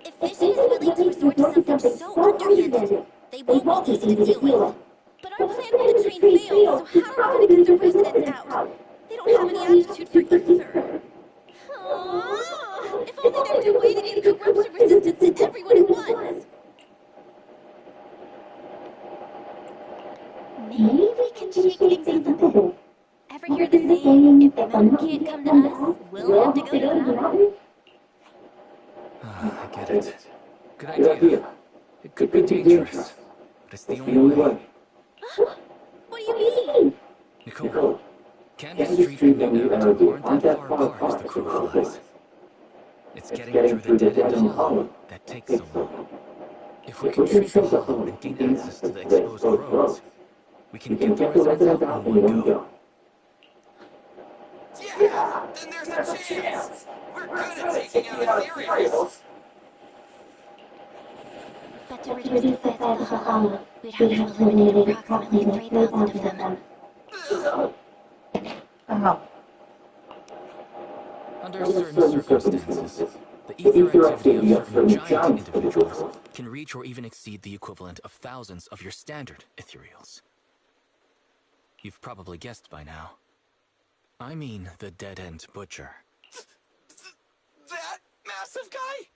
If Vision is willing to resort to something so underhanded, they won't be easy to deal with. But our plan with the train failed, so how are we going to get the residents out? They don't have any aptitude for either. If only there was a way to give corruption resistance to everyone at once. Maybe we can shake things up a bit. Ever hear the saying, if the mountain can't come to us, we'll have to go to the mountain? I get it. Good idea. It could be dangerous, but it's the only way. What do you mean? Nicole, Canvas Street and New Narrative aren't that far apart as the crow flies. It's getting through the dead-end hollow that takes so long. If we can shrink the hollow and gain access to the exposed roads, we can get the residents out in one go. Yeah! Then there's a chance! We're good at taking out ethereals! But to reduce the size of the hollow, we'd have to eliminate approximately 3,000 of them. Oh. Under certain circumstances, the ether activity of certain giant individuals can reach or even exceed the equivalent of thousands of your standard ethereals. You've probably guessed by now. I mean the dead-end butcher. That massive guy?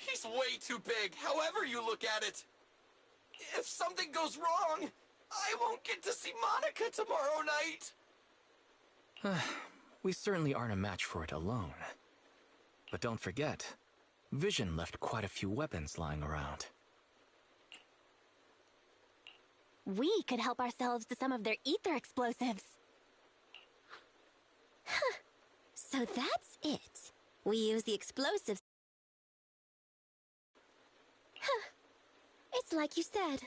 He's way too big, however you look at it. If something goes wrong, I won't get to see Monica tomorrow night. We certainly aren't a match for it alone. But don't forget, Vision left quite a few weapons lying around. We could help ourselves to some of their ether explosives. So that's it. We use the explosives. It's like you said.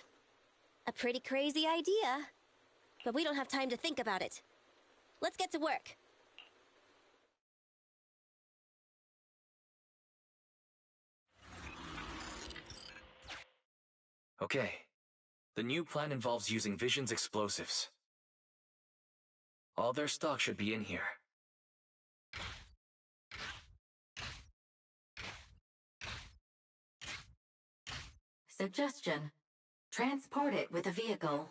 A pretty crazy idea. But we don't have time to think about it. Let's get to work. Okay. The new plan involves using Vision's explosives. All their stock should be in here. Suggestion. Transport it with a vehicle.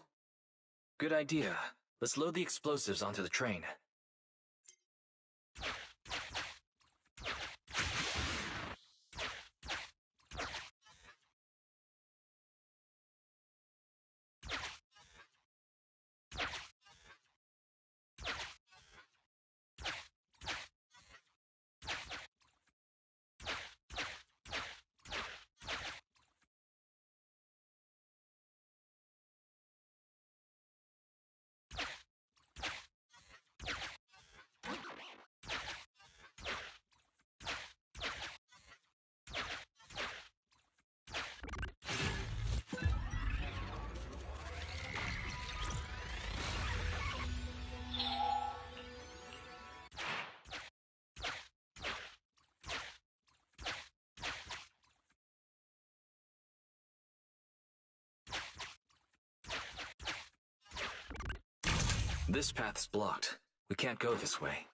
Good idea. Let's load the explosives onto the train. This path's blocked. We can't go this way.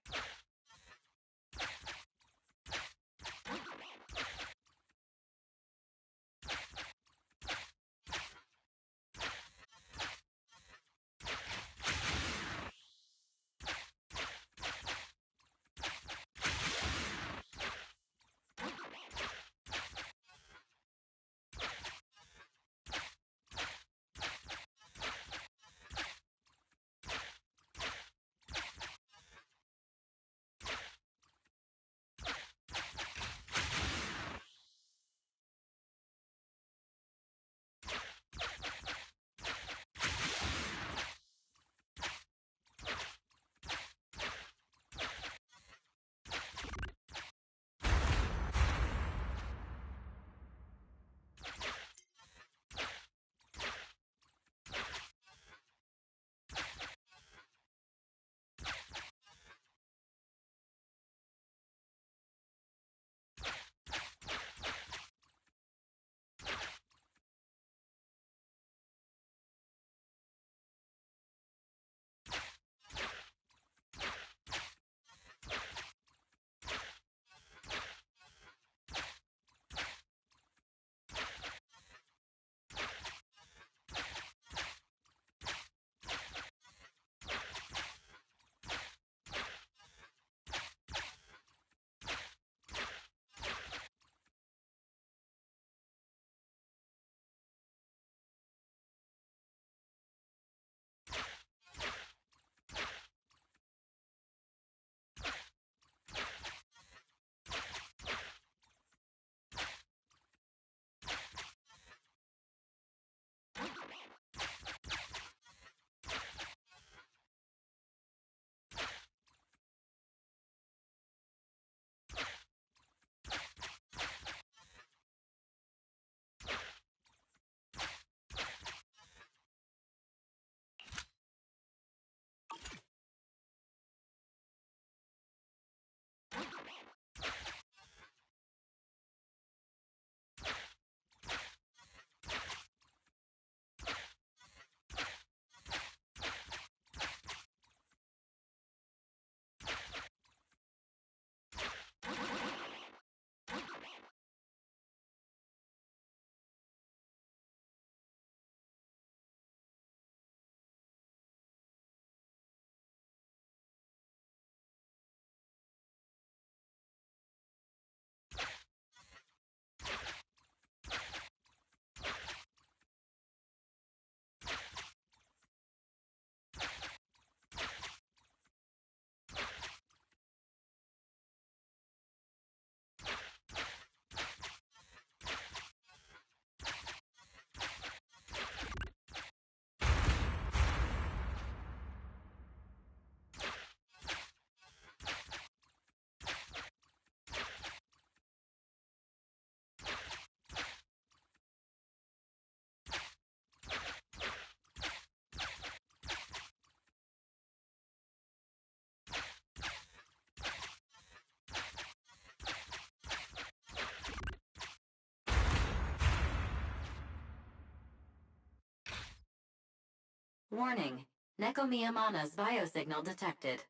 Warning. Neko Miyamana's biosignal detected.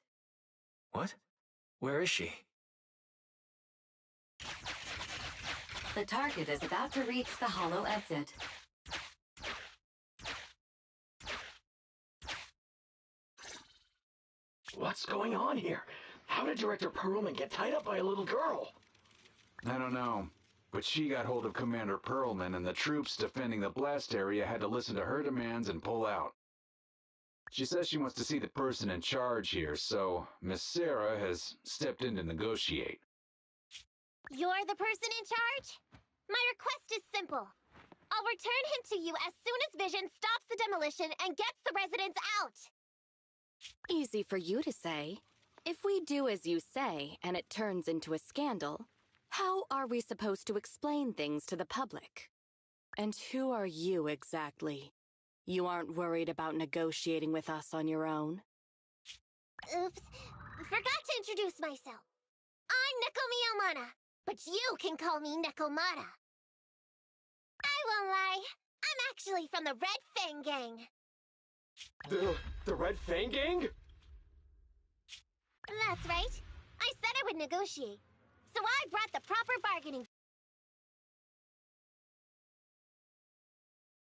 What? Where is she? The target is about to reach the hollow exit. What's going on here? How did Director Perlman get tied up by a little girl? I don't know, but she got hold of Commander Perlman, and the troops defending the blast area had to listen to her demands and pull out. She says she wants to see the person in charge here, so Miss Sarah has stepped in to negotiate. You're the person in charge? My request is simple. I'll return him to you as soon as Vision stops the demolition and gets the residents out. Easy for you to say. If we do as you say and it turns into a scandal, how are we supposed to explain things to the public? And who are you exactly? You aren't worried about negotiating with us on your own? Oops. Forgot to introduce myself. I'm Neko Miyamana, but you can call me Nekomata. I won't lie. I'm actually from the Red Fang Gang. The Red Fang Gang? That's right. I said I would negotiate. So I brought the proper bargaining.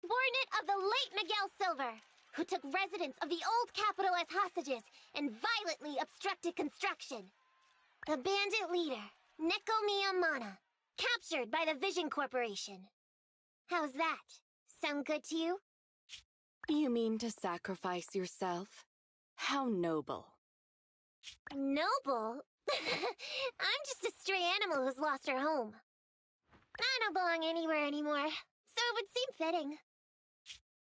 Subordinate of the late Miguel Silver, who took residents of the old capital as hostages and violently obstructed construction. The bandit leader, Neko Miyamana, captured by the Vision Corporation. How's that? Sound good to you? You mean to sacrifice yourself? How noble. Noble? I'm just a stray animal who's lost her home. I don't belong anywhere anymore, so it would seem fitting.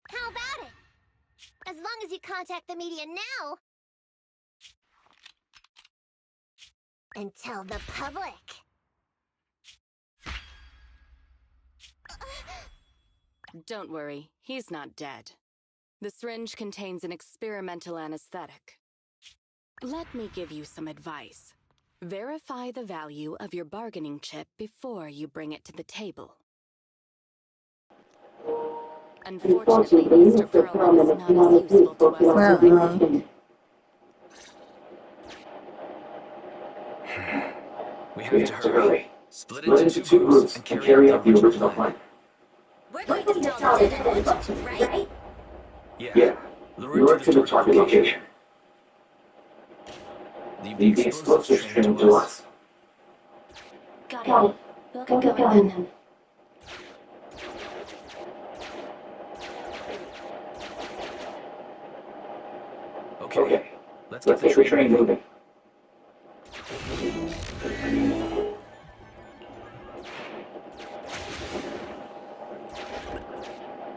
How about it? As long as you contact the media now... and tell the public. Don't worry, he's not dead. The syringe contains an experimental anesthetic. Let me give you some advice. Verify the value of your bargaining chip before you bring it to the table. Unfortunately, Mr. Perlman is not as useful to us as you might think. We have to hurry. Split into two groups and carry out the original plan. We're going to stall the dead end, right? Yeah. Lure to the target location. Leave the explosives trained to us. Got it. We'll get going then. Okay. Let's get the train moving.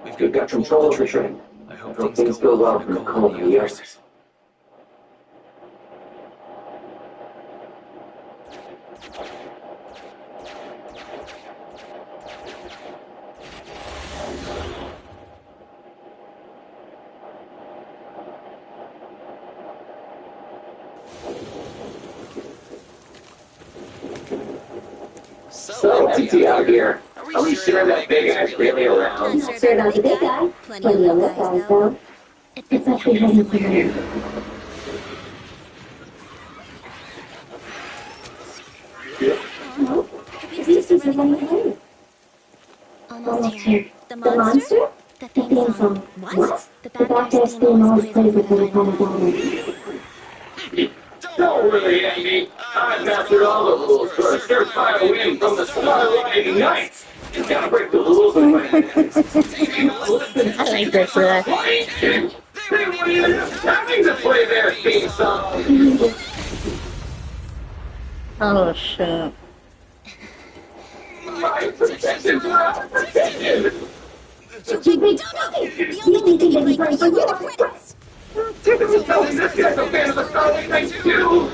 We've got control of the train. I hope things go well for Nicole and the others. So empty out here. Are we sure that big guy's really around? Not sure about the big guy. Plenty of little guys, though. It must be hiding somewhere. No, The beast is running away. Almost here. The monster? The theme song. What? The bad guy's theme always plays before the final battle. don't really envy. I've mastered all the rules for a surefire win from the Starlighting Knights. You gotta break the rules and win. I like this one. They wouldn't even have time to play their theme song. Oh, shit. My protections are out of protection. You big dummy! The only thing that can break you are the crits! Typically telling this guy's a fan of the Starlight Knights too.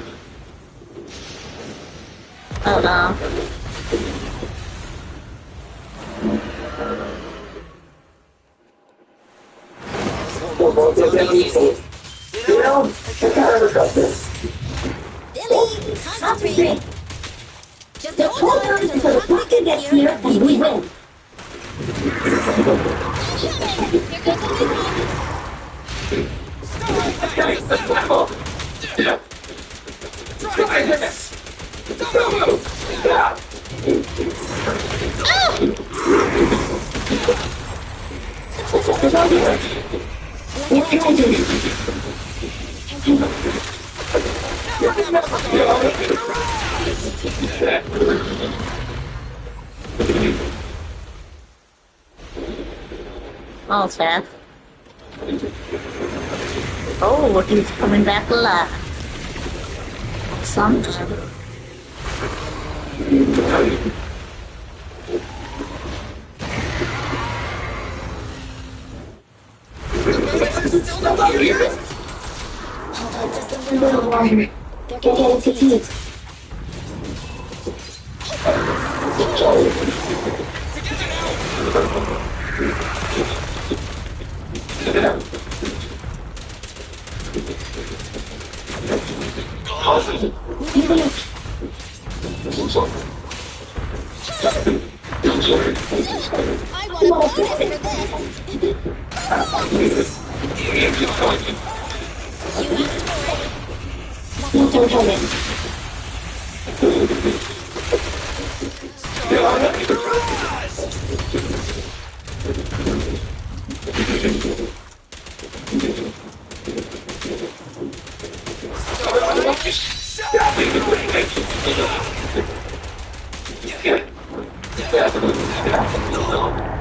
Oh, no. You know, I gotta trust this. Billy, concentrate! Just hold on until the rocket gets here and we win! Here goes the big one! Disassemble! Try this! Don't Oh, Seth. Oh, he's coming back alive. Sometime. Still not here yet? Hold on just a little longer. They're getting fatigued. I want a bonus for this. You asked for it. Don't hold it.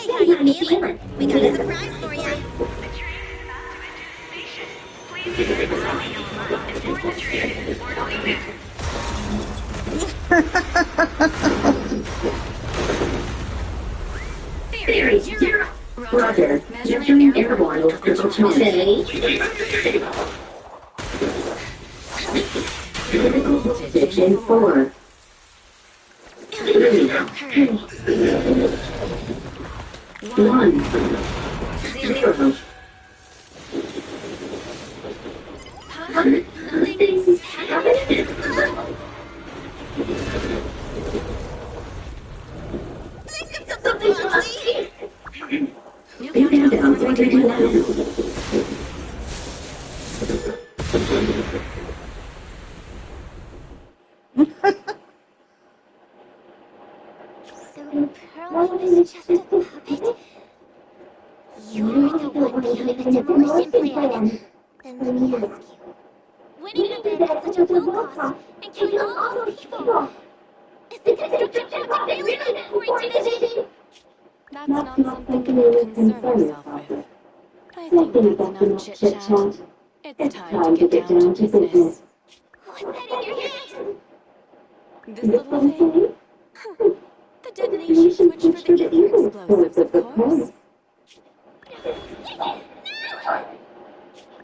Hey, how you feeling? We got a surprise for ya. Theory 0. Roger. Measuring airborne critical voltage. Critical voltage in 4. 3. 1. 0. Nothing's happening. Something wrong, New countdown 431 now. So Perlman is just a puppet? You're the one behind the demolition plan. Then let me ask you. Winning the bid at such a low cost and killing all those people. Is the construction project really that important, Diddy? That's not something you can concern yourself with. I think that's enough chit-chat. It's time to get down to business. What's that in your hand? This little thing? The detonation switch for the ether explosives, of course.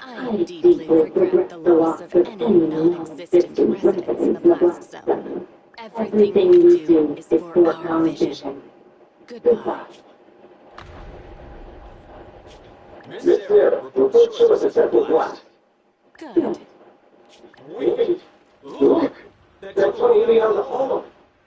I deeply regret the loss of any non-existent residents in the blast zone. Everything we do is for our vision. Goodbye. Miss Sarah reports show a successful blast. Good. Wait! Look! That's coming out of the hall!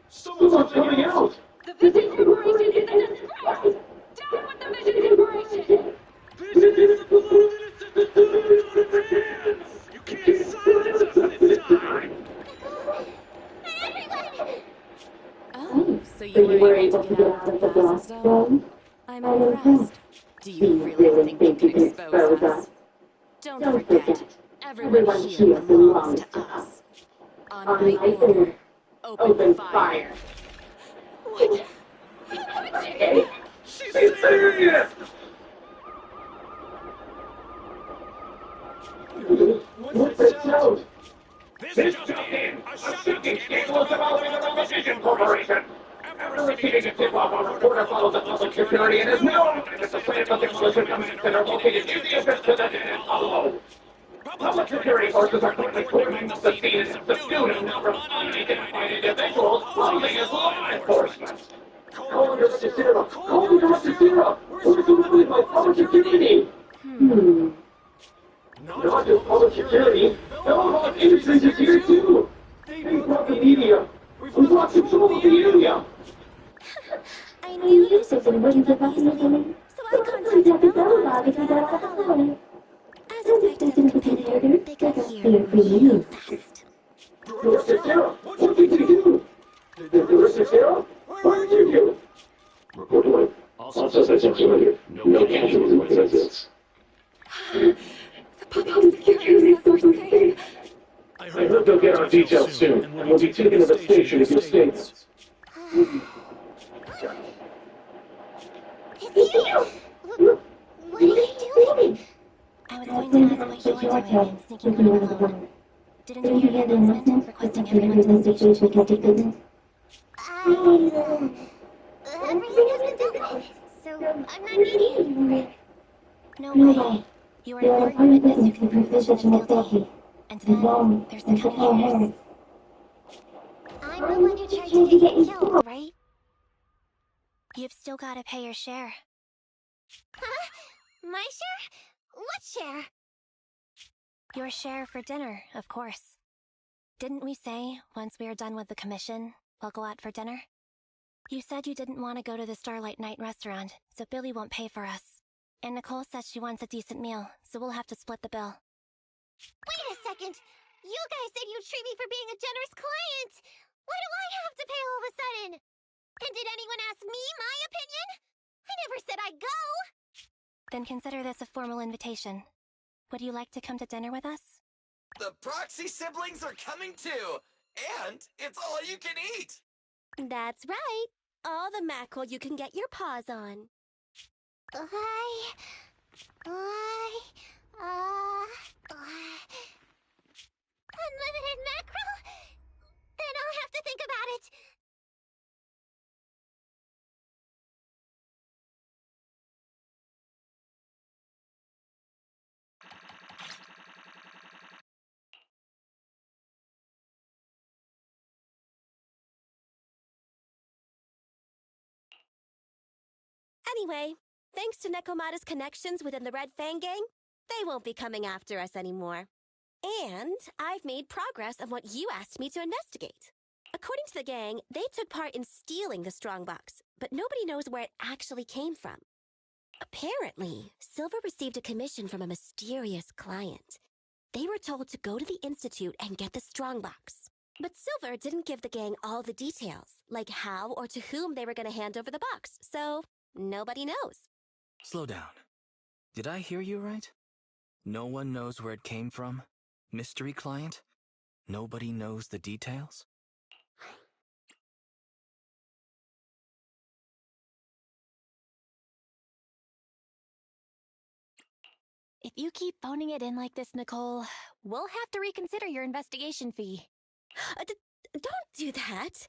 Someone's coming out! The Vision Corporation is in disgrace! Down with the Vision Corporation! Vision is the blood of innocent civilians on its hands! You can't silence us this time! Oh, so you were able to get out of the blast zone? I'm impressed. Do you really think you can expose us? Don't forget, everyone here belongs to us. On my order, open fire. What? She's serious! What's that sound? This just in! A shocking scandal is developing at the Vision Corporation! receiving a tip-off on a border follows the public security and is now opening the plan for demolition commands that are located in the abyss to the dead below. Public security forces are currently coordinating the scene and have subdued a number of unidentified individuals posing as law enforcement. Calling Director Sarah! Calling Director Sarah! We're surrounded by public security! Not just public security, Belmont Industries is here too! They brought the media! We've lost control of the area! I knew this wouldn't give up easily, so I contacted Belmont to figure out the hell. As expected, competitor, they got here real fast. Director Sarah, what did you do? Director Sarah, what did you do? Report also says here, no casualties witnesses. The public security says we're safe. I heard they'll get our details soon, and we'll be taken to the station if you stay. It's you! What are you doing? I was going to ask what you're doing, sneaking around alone. Didn't you hear the announcement requesting everyone to the station make a statement? Everything has been dealt with, so I'm not needed anymore. No way. You are an important witness who can prove Vision is guilty. And then there's the cunning hairs. I'm the one who tried to get you killed, right? You've still got to pay your share. Huh? My share? What share? Your share for dinner, of course. Didn't we say, once we are done with the commission, we'll go out for dinner? You said you didn't want to go to the Starlight Night restaurant, so Billy won't pay for us. And Nicole says she wants a decent meal, so we'll have to split the bill. Wait a second! You guys said you'd treat me for being a generous client! Why do I have to pay all of a sudden? And did anyone ask me my opinion? I never said I'd go! Then consider this a formal invitation. Would you like to come to dinner with us? The Proxy siblings are coming too! And it's all you can eat! That's right. All the mackerel you can get your paws on. Unlimited mackerel? Then I'll have to think about it. Anyway, thanks to Nekomata's connections within the Red Fang gang, they won't be coming after us anymore. And I've made progress on what you asked me to investigate. According to the gang, they took part in stealing the strongbox, but nobody knows where it actually came from. Apparently, Silver received a commission from a mysterious client. They were told to go to the Institute and get the strongbox. But Silver didn't give the gang all the details, like how or to whom they were going to hand over the box, so nobody knows. Slow down. Did I hear you right? No one knows where it came from? Mystery client? Nobody knows the details? If you keep phoning it in like this, Nicole, we'll have to reconsider your investigation fee. Don't do that.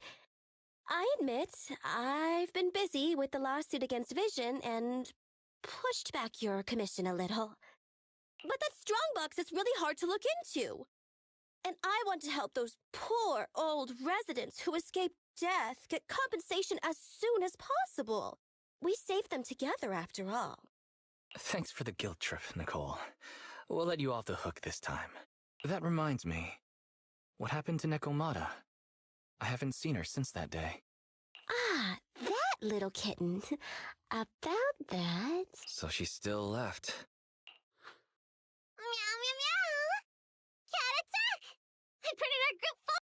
I admit, I've been busy with the lawsuit against Vision and pushed back your commission a little. But that strongbox is really hard to look into. And I want to help those poor old residents who escaped death get compensation as soon as possible. We saved them together after all. Thanks for the guilt trip, Nicole. We'll let you off the hook this time. That reminds me. What happened to Nekomata? I haven't seen her since that day. Ah, that little kitten. About that... So she still left. Meow, meow, meow! Cat attack! I printed our group full...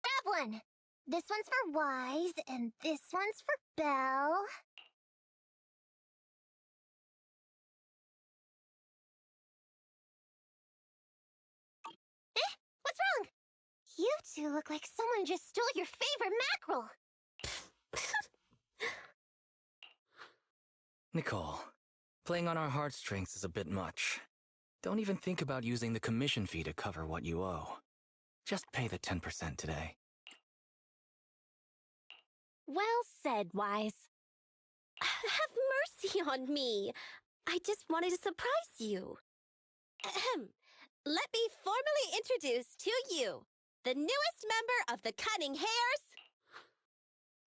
Grab one! This one's for Wise, and this one's for Belle. What's wrong? You two look like someone just stole your favorite mackerel. Nicole, playing on our heartstrings is a bit much. Don't even think about using the commission fee to cover what you owe. Just pay the 10% today. Well said, Wise. Have mercy on me. I just wanted to surprise you. Ahem. Let me formally introduce to you the newest member of the Cunning Hares.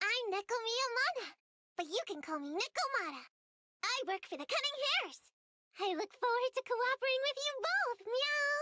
I'm Neko Miyamada, but you can call me Nekomata. I work for the Cunning Hares. I look forward to cooperating with you both, meow!